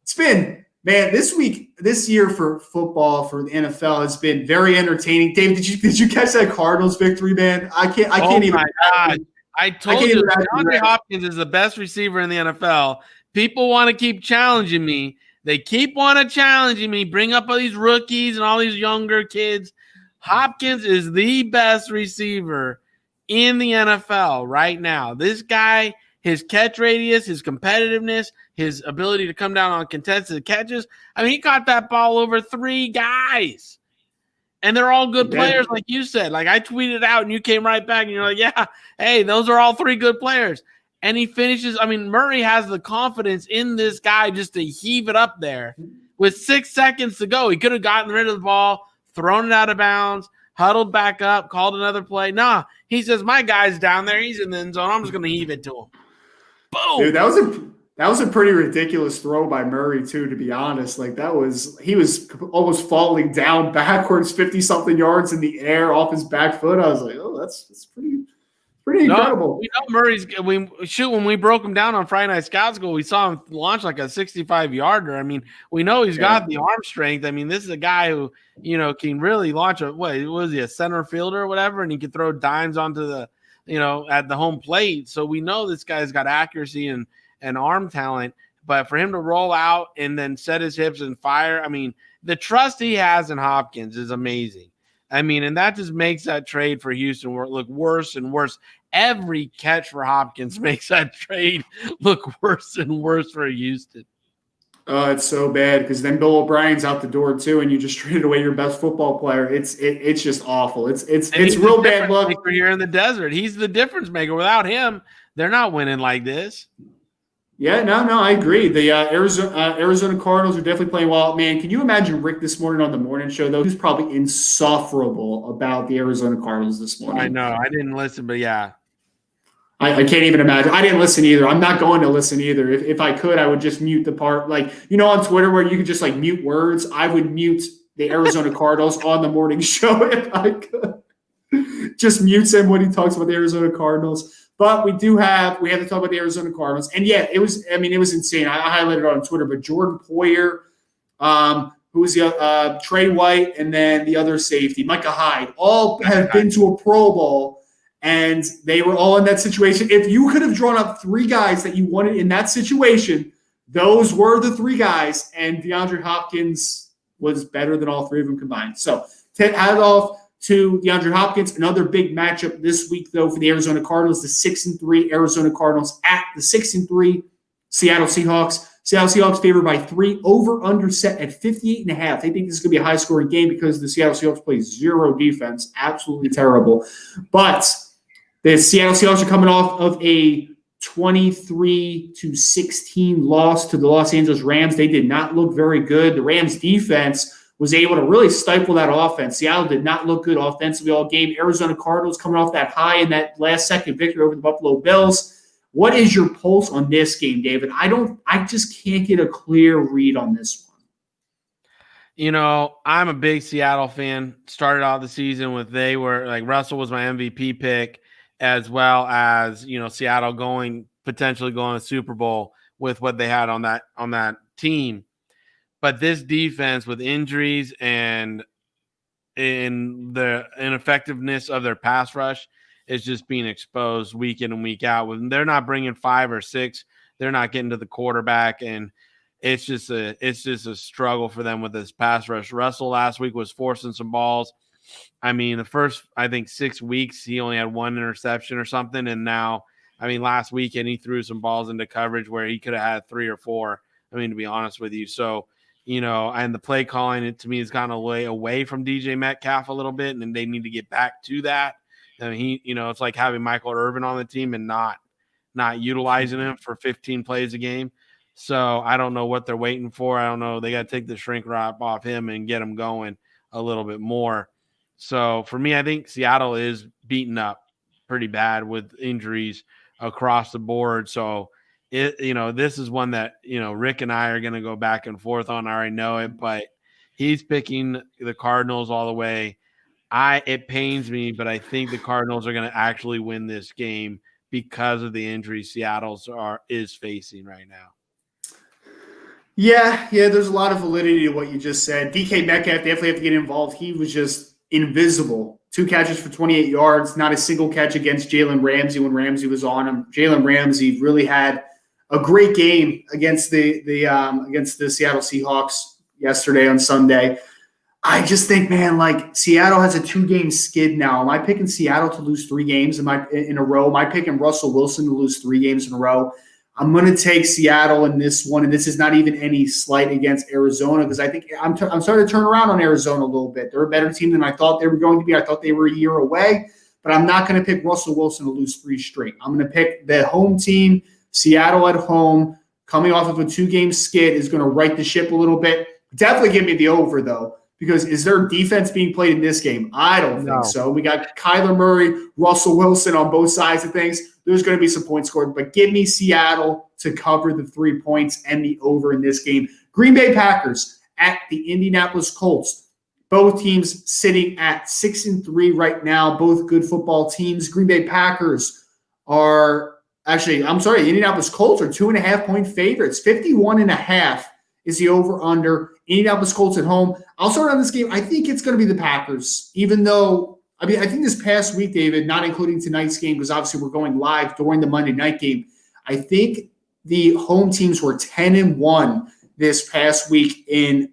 It's been, man, this year for football for the NFL has been very entertaining. Dave, did you catch that Cardinals victory, man? I can't even. My God. I told you DeAndre Hopkins is the best receiver in the NFL. People want to keep challenging me. They keep challenging me, bring up all these rookies and all these younger kids. Hopkins is the best receiver in the NFL right now. This guy, his catch radius, his competitiveness, his ability to come down on contested catches. I mean, he caught that ball over 3 guys. And they're all good players, like you said. Like I tweeted out and you came right back and you're like, yeah, hey, those are all 3 good players. And he finishes. I mean, Murray has the confidence in this guy just to heave it up there with 6 seconds to go. He could have gotten rid of the ball, thrown it out of bounds, huddled back up, called another play. Nah, he says, my guy's down there. He's in the end zone. I'm just going to heave it to him. Boom. Dude, that was a pretty ridiculous throw by Murray too, to be honest. Like he was almost falling down backwards 50-something yards in the air off his back foot. I was like, oh, that's pretty incredible. We know Murray's when we broke him down on Friday Night Scout School, we saw him launch like a 65-yarder. I mean, we know he's got the arm strength. I mean, this is a guy who, can really launch a center fielder or whatever, and he can throw dimes onto the, at the home plate. So we know this guy's got accuracy and arm talent, but for him to roll out and then set his hips and fire, I mean, the trust he has in Hopkins is amazing. I mean, and that just makes that trade for Houston look worse and worse. Every catch for Hopkins makes that trade look worse and worse for Houston. Oh, it's so bad because then Bill O'Brien's out the door too, and you just traded away your best football player. It's just awful. It's real bad luck. Here in the desert, he's the difference maker. Without him, they're not winning like this. Yeah, no, I agree. The Arizona Cardinals are definitely playing well. Man, can you imagine Rick this morning on the morning show, though? He was probably insufferable about the Arizona Cardinals this morning. I know. I didn't listen, but yeah. I can't even imagine. I didn't listen either. I'm not going to listen either. If I could, I would just mute the part. Like, on Twitter where you could just, mute words, I would mute the Arizona Cardinals on the morning show if I could. Just mute him when he talks about the Arizona Cardinals. But we have to talk about the Arizona Cardinals. And yeah, it was insane. I highlighted it on Twitter, but Jordan Poyer, who was the Trey White, and then the other safety, Micah Hyde, all have been to a Pro Bowl, and they were all in that situation. If you could have drawn up 3 guys that you wanted in that situation, those were the 3 guys, and DeAndre Hopkins was better than all 3 of them combined. So, hat it off to DeAndre Hopkins. Another big matchup this week, though, for the Arizona Cardinals, the 6-3 Arizona Cardinals at the 6-3 Seattle Seahawks. Seattle Seahawks favored by 3, over-under set at 58.5. They think this is going to be a high-scoring game because the Seattle Seahawks play 0 defense. Absolutely terrible. But the Seattle Seahawks are coming off of a 23-16 loss to the Los Angeles Rams. They did not look very good. The Rams defense was able to really stifle that offense. Seattle did not look good offensively all game. Arizona Cardinals coming off that high in that last-second victory over the Buffalo Bills. What is your pulse on this game, David? I just can't get a clear read on this one. I'm a big Seattle fan. Started out the season with Russell was my MVP pick, as well as, Seattle potentially going to Super Bowl with what they had on that team. But this defense with injuries and in the ineffectiveness of their pass rush is just being exposed week in and week out. When they're not bringing 5 or 6, they're not getting to the quarterback, and it's just a struggle for them with this pass rush. Russell last week was forcing some balls. I mean, the first, 6 weeks, he only had 1 interception or something. And now, last weekend he threw some balls into coverage where he could have had 3 or 4, to be honest with you. So, and the play calling, to me, has gone away from DJ Metcalf a little bit, and they need to get back to that. It's like having Michael Irvin on the team and not utilizing him for 15 plays a game. So I don't know what they're waiting for. I don't know. They got to take the shrink wrap off him and get him going a little bit more. So for me, I think Seattle is beaten up pretty bad with injuries across the board. So this is one that, Rick and I are going to go back and forth on. I already know it, but he's picking the Cardinals all the way. It pains me, but I think the Cardinals are going to actually win this game because of the injuries Seattle is facing right now. Yeah, there's a lot of validity to what you just said. DK Metcalf definitely have to get involved. He was just invisible. 2 catches for 28 yards, not a single catch against Jalen Ramsey when Ramsey was on him. Jalen Ramsey really had a great game against the Seattle Seahawks yesterday on Sunday. I just think, man, Seattle has a 2-game skid now. Am I picking Seattle to lose 3 games in a row? Am I picking Russell Wilson to lose 3 games in a row? I'm going to take Seattle in this one, and this is not even any slight against Arizona because I think I'm starting to turn around on Arizona a little bit. They're a better team than I thought they were going to be. I thought they were a year away, but I'm not going to pick Russell Wilson to lose 3 straight. I'm going to pick the home team, Seattle at home, coming off of a 2-game skid is going to right the ship a little bit. Definitely give me the over, though, because is there defense being played in this game? I don't think so. We got Kyler Murray, Russell Wilson on both sides of things. There's going to be some points scored, but give me Seattle to cover the 3 points and the over in this game. Green Bay Packers at the Indianapolis Colts. Both teams sitting at 6-3 right now. Both good football teams. Green Bay Packers are actually, the Indianapolis Colts are 2.5-point favorites. 51.5 is the over-under. Indianapolis Colts at home. I'll start on this game. I think it's going to be the Packers, even though, I think this past week, David, not including tonight's game, because obviously we're going live during the Monday night game, I think the home teams were 10-1 this past week in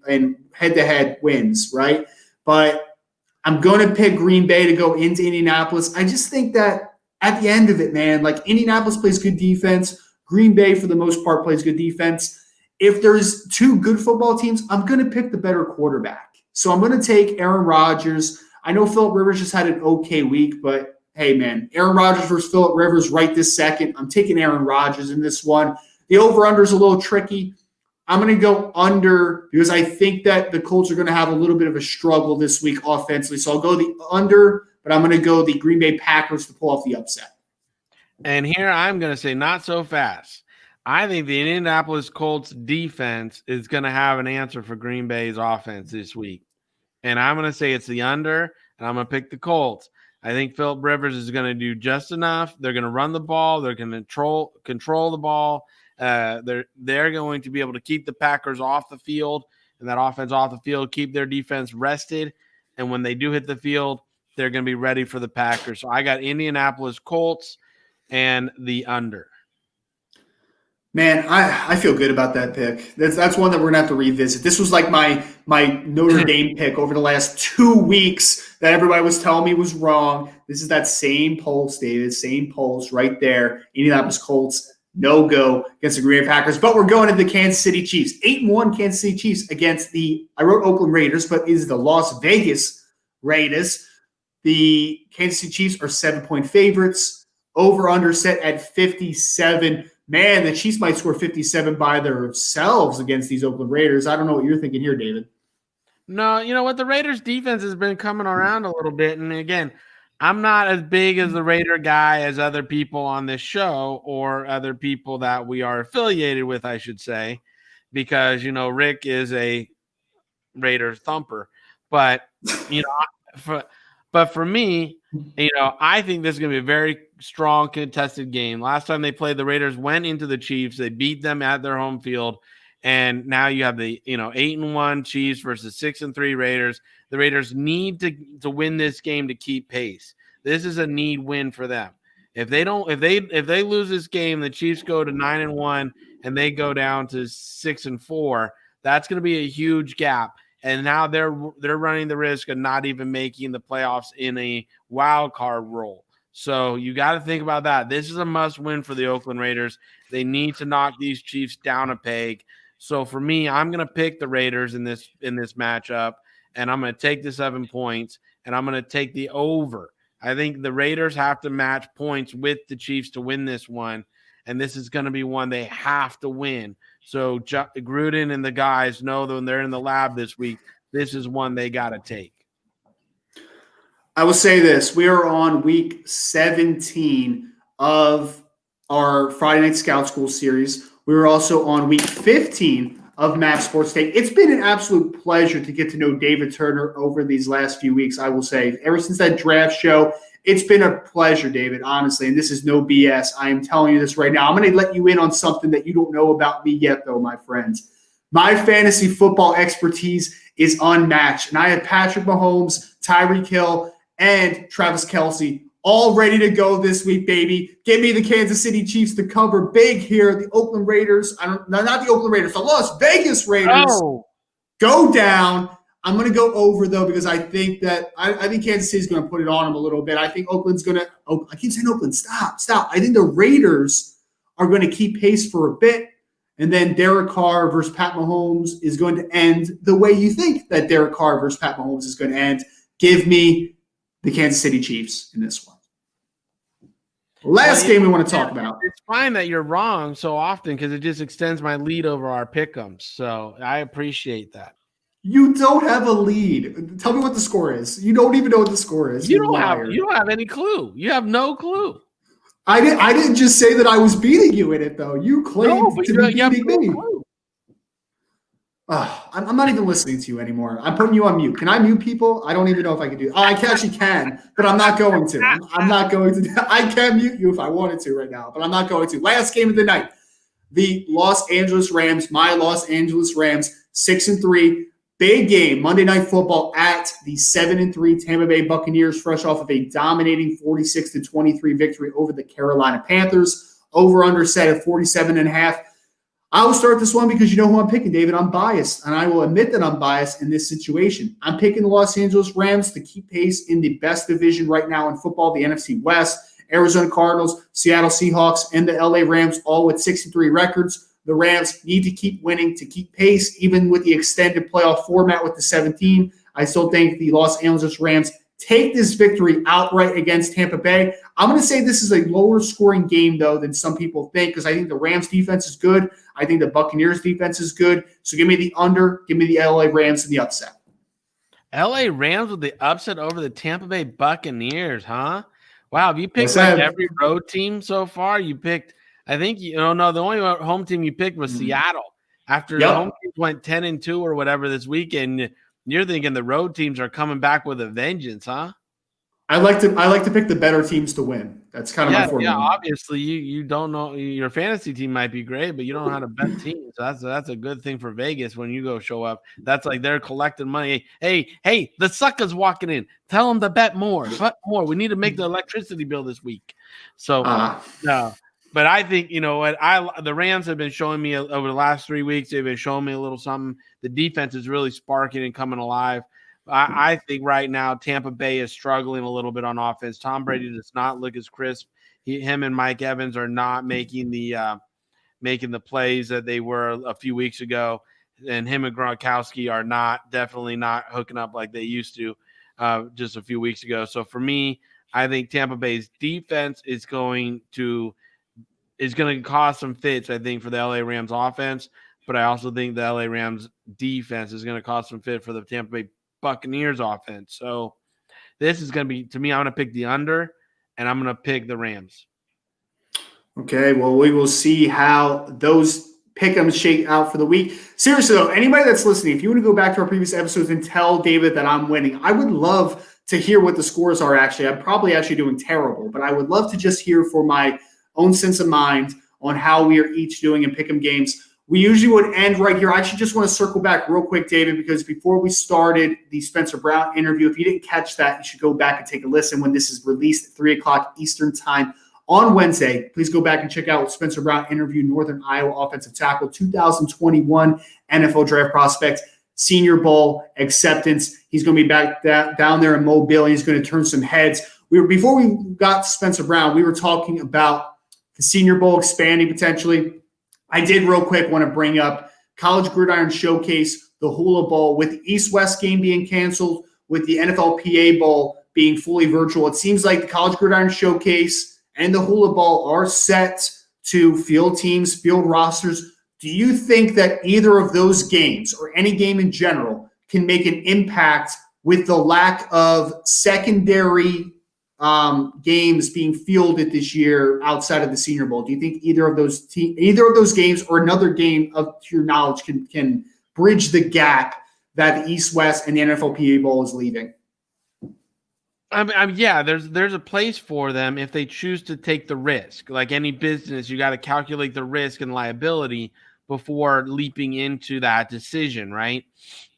head-to-head wins, right? But I'm going to pick Green Bay to go into Indianapolis. I just think that at the end of it, man, like Indianapolis plays good defense. Green Bay, for the most part, plays good defense. If there's two good football teams, I'm going to pick the better quarterback. So I'm going to take Aaron Rodgers. I know Phillip Rivers just had an okay week, but hey, man, Aaron Rodgers versus Phillip Rivers right this second. I'm taking Aaron Rodgers in this one. The over-under is a little tricky. I'm going to go under because I think that the Colts are going to have a little bit of a struggle this week offensively. So I'll go the under, but I'm going to go the Green Bay Packers to pull off the upset. And here I'm going to say not so fast. I think the Indianapolis Colts defense is going to have an answer for Green Bay's offense this week. And I'm going to say it's the under, and I'm going to pick the Colts. I think Phillip Rivers is going to do just enough. They're going to run the ball. They're going to control the ball. They're going to be able to keep the Packers off the field and that offense off the field, keep their defense rested. And when they do hit the field, they're going to be ready for the Packers. So I got Indianapolis Colts and the under. Man, I feel good about that pick. That's one that we're going to have to revisit. This was like my Notre Dame pick over the last 2 weeks that everybody was telling me was wrong. This is that same pulse, David, same pulse right there. Indianapolis Colts, no go against the Green Bay Packers. But we're going to the Kansas City Chiefs. 8-1 Kansas City Chiefs against I wrote Oakland Raiders, but is the Las Vegas Raiders. The Kansas City Chiefs are 7-point favorites. Over-under set at 57. Man, the Chiefs might score 57 by themselves against these Oakland Raiders. I don't know what you're thinking here, David. No, you know what? The Raiders defense has been coming around a little bit. And again, I'm not as big as the Raider guy as other people on this show or other people that we are affiliated with, I should say, because, Rick is a Raider thumper. But, for me, I think this is going to be a very strong contested game. Last time they played, the Raiders went into the Chiefs. They beat them at their home field. And now you have the 8-1 Chiefs versus 6-3 Raiders. The Raiders need to win this game to keep pace. This is a need win for them. If they lose this game, the Chiefs go to 9-1 and they go down to 6-4. That's going to be a huge gap. And now they're running the risk of not even making the playoffs in a wild card role. So you got to think about that. This is a must win for the Oakland Raiders. They need to knock these Chiefs down a peg. So for me, I'm going to pick the Raiders in this matchup, and I'm going to take the 7 points, and I'm going to take the over. I think the Raiders have to match points with the Chiefs to win this one, and this is going to be one they have to win. So Gruden and the guys know that when they're in the lab this week, this is one they got to take. I will say this. We are on week 17 of our Friday Night Scout School series. We were also on week 15 of Max Sports Take. It's been an absolute pleasure to get to know David Turner over these last few weeks, I will say. Ever since that draft show, it's been a pleasure, David, honestly, and this is no BS. I am telling you this right now. I'm going to let you in on something that you don't know about me yet, though, my friends. My fantasy football expertise is unmatched, and I have Patrick Mahomes, Tyreek Hill, and Travis Kelce all ready to go this week, baby. Give me the Kansas City Chiefs to cover big here. The Oakland Raiders, not the Oakland Raiders, the Las Vegas Raiders go down. I'm going to go over, though, because I think that I think Kansas City is going to put it on them a little bit. I think Oakland's going to – I keep saying Oakland. Stop. I think the Raiders are going to keep pace for a bit, and then Derek Carr versus Pat Mahomes is going to end the way you think that Derek Carr versus Pat Mahomes is going to end. Give me the Kansas City Chiefs in this one. Last game we want to talk about. It's fine that you're wrong so often because it just extends my lead over our pick'ems. So I appreciate that. You don't have a lead. Tell me what the score is. You don't even know what the score is. You You liar. don't have any clue. You have no clue. I didn't just say that I was beating you in it, though. You claimed to be beating me. Clue. I'm not even listening to you anymore. I'm putting you on mute. Can I mute people? I don't even know if I can do. Oh, I actually can, but I'm not going to. I'm not going to. I can mute you if I wanted to right now, but I'm not going to. Last game of the night, the Los Angeles Rams, my Los Angeles Rams, 6-3. Big game, Monday Night Football at the 7-3 Tampa Bay Buccaneers, fresh off of a dominating 46-23 victory over the Carolina Panthers. Over under set at 47.5. I will start this one because you know who I'm picking, David. I'm biased, and I will admit that I'm biased in this situation. I'm picking the Los Angeles Rams to keep pace in the best division right now in football, the NFC West. Arizona Cardinals, Seattle Seahawks, and the LA Rams, all with 63 records. The Rams need to keep winning to keep pace, even with the extended playoff format with the 17. I still think the Los Angeles Rams take this victory outright against Tampa Bay. I'm going to say this is a lower scoring game, though, than some people think, because I think the Rams defense is good. I think the Buccaneers defense is good. So give me the under, give me the LA Rams and the upset. LA Rams with the upset over the Tampa Bay Buccaneers, huh? Wow, have you picked like every road team so far? You picked, I think, the only home team you picked was Seattle. After the home teams went 10-2 or whatever this weekend, you're thinking the road teams are coming back with a vengeance, huh? I like to pick the better teams to win. That's kind of my formula. Yeah, obviously you don't know, your fantasy team might be great, but you don't know how to bet teams. That's a good thing for Vegas when you go show up. That's like they're collecting money. Hey, the sucker's walking in. Tell them to bet more. Bet more. We need to make the electricity bill this week. So no. But I think, you know what, the Rams have been showing me over the last 3 weeks, they've been showing me a little something. The defense is really sparking and coming alive. I think right now Tampa Bay is struggling a little bit on offense. Tom Brady does not look as crisp. Him and Mike Evans are not making the plays that they were a few weeks ago, and him and Gronkowski are definitely not hooking up like they used to just a few weeks ago. So for me, I think Tampa Bay's defense is going to cause some fits, I think, for the LA Rams offense, but I also think the LA Rams defense is going to cause some fit for the Tampa Bay Buccaneers offense. So this is going to be, to me, I'm going to pick the under, and I'm going to pick the Rams. Okay, well, we will see how those pick'ems shake out for the week. Seriously, though, anybody that's listening, if you want to go back to our previous episodes and tell David that I'm winning, I would love to hear what the scores are actually. I'm probably actually doing terrible, but I would love to just hear for my own sense of mind on how we are each doing in pick'em games. We usually would end right here. I actually just want to circle back real quick, David, because before we started the Spencer Brown interview, if you didn't catch that, you should go back and take a listen when this is released at 3 o'clock Eastern time on Wednesday. Please go back and check out Spencer Brown interview, Northern Iowa offensive tackle, 2021 NFL draft prospect, Senior Bowl acceptance. He's going to be back down there in Mobile. He's going to turn some heads. Before we got to Spencer Brown, we were talking about the Senior Bowl expanding potentially. I did real quick want to bring up College Gridiron Showcase, the Hula Bowl, with the East-West game being canceled, with the NFLPA Bowl being fully virtual. It seems like the College Gridiron Showcase and the Hula Bowl are set to field teams, field rosters. Do you think that either of those games or any game in general can make an impact with the lack of secondary games being fielded this year outside of the Senior Bowl? Do you think either of those games or another game, to your knowledge, can bridge the gap that the East-West and the NFLPA Bowl is leaving? Yeah, there's a place for them if they choose to take the risk. Like any business, you got to calculate the risk and liability before leaping into that decision, right?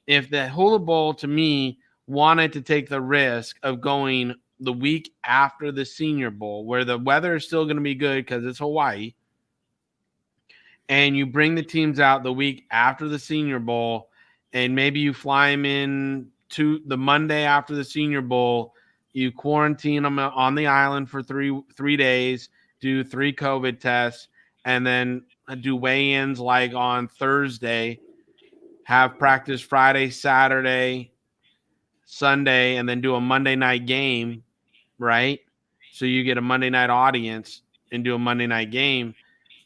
If the Hula Bowl, to me, wanted to take the risk of going the week after the Senior Bowl, where the weather is still going to be good because it's Hawaii, and you bring the teams out the week after the Senior Bowl, and maybe you fly them in to the Monday after the Senior Bowl, you quarantine them on the island for three days, do 3 COVID tests, and then do weigh-ins like on Thursday, have practice Friday, Saturday, Sunday, and then do a Monday night game, right? So you get a Monday night audience and do a Monday night game.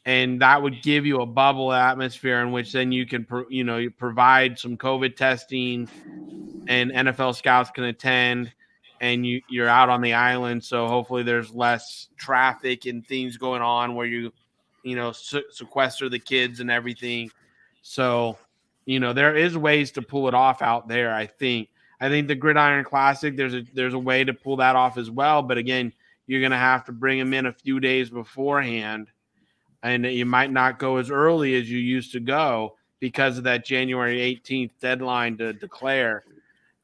and that would give you a bubble atmosphere in which then you can, you provide some COVID testing, and NFL scouts can attend, and you're out on the island. So hopefully there's less traffic and things going on where you sequester the kids and everything. So, there is ways to pull it off out there. I think the Gridiron Classic, there's a way to pull that off as well. But again, you're going to have to bring them in a few days beforehand, and you might not go as early as you used to go because of that January 18th deadline to declare.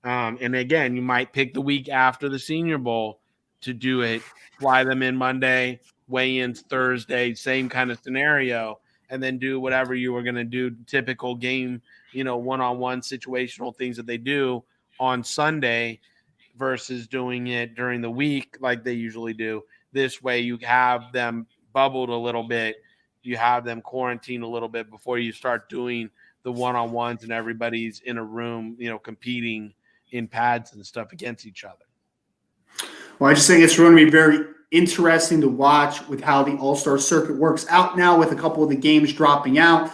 And again, you might pick the week after the Senior Bowl to do it, fly them in Monday, weigh-ins Thursday, same kind of scenario, and then do whatever you were going to do, typical game, one-on-one situational things that they do on Sunday versus doing it during the week like they usually do. This way you have them bubbled a little bit. You have them quarantined a little bit before you start doing the one-on-ones and everybody's in a room, competing in pads and stuff against each other. Well, I just think it's going to be very interesting to watch with how the All-Star circuit works out now with a couple of the games dropping out.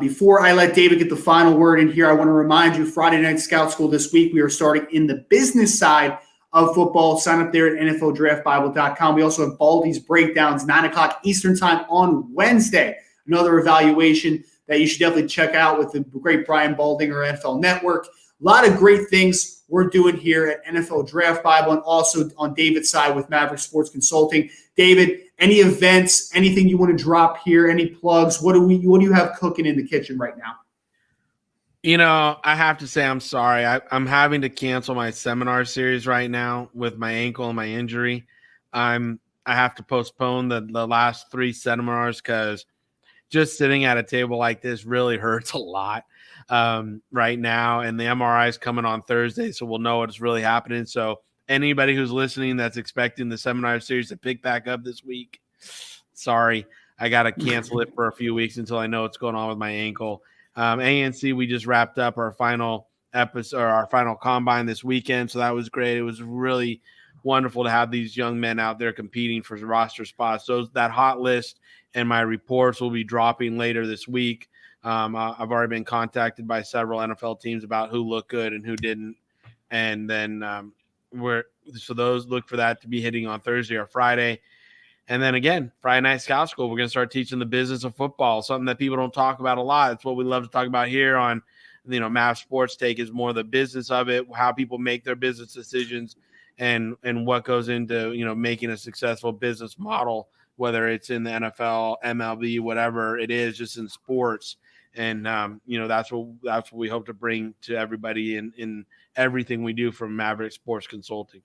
Before I let David get the final word in here, I want to remind you, Friday Night Scout School this week, we are starting in the business side of football. Sign up there at NFLDraftBible.com. We also have Baldy's Breakdowns, 9 o'clock Eastern time on Wednesday. Another evaluation that you should definitely check out with the great Brian Baldinger, NFL Network. A lot of great things we're doing here at NFL Draft Bible and also on David's side with Maverick Sports Consulting. David, any events, anything you want to drop here, any plugs? What do you have cooking in the kitchen right now? I have to say I'm sorry. I'm having to cancel my seminar series right now with my ankle and my injury. I have to postpone the last 3 seminars because just sitting at a table like this really hurts a lot right now. And the MRI is coming on Thursday, so we'll know what's really happening. So anybody who's listening that's expecting the seminar series to pick back up this week, sorry, I got to cancel it for a few weeks until I know what's going on with my ankle. ANC, we just wrapped up our final episode, or our final combine this weekend, so that was great. It was really wonderful to have these young men out there competing for roster spots. So that hot list and my reports will be dropping later this week. I've already been contacted by several NFL teams about who looked good and who didn't, and then those look for that to be hitting on Thursday or Friday. And then again, Friday Night Scout School, we're going to start teaching the business of football, something that people don't talk about a lot. It's what we love to talk about here on, Mav Sports Take, is more the business of it, how people make their business decisions, and what goes into, making a successful business model, whether it's in the NFL, MLB, whatever it is, just in sports. And, that's what we hope to bring to everybody in everything we do from Maverick Sports Consulting.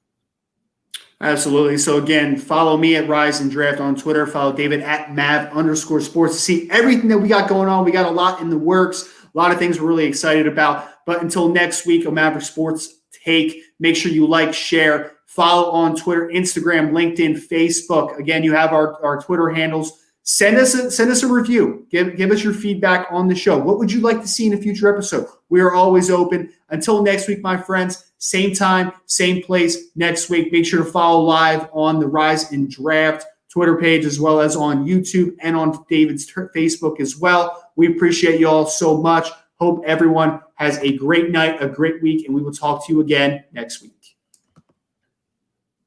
Absolutely. So again, follow me at Rise and Draft on Twitter. Follow David at Mav_sports to see everything that we got going on. We got a lot in the works, a lot of things we're really excited about. But until next week on Maverick Sports Take, make sure you like, share, follow on Twitter, Instagram, LinkedIn, Facebook. Again, you have our Twitter handles. Send us a review. Give us your feedback on the show. What would you like to see in a future episode? We are always open. Until next week, my friends, same time, same place next week. Make sure to follow live on the Rise and Draft Twitter page, as well as on YouTube and on David's Facebook as well. We appreciate you all so much. Hope everyone has a great night, a great week, and we will talk to you again next week.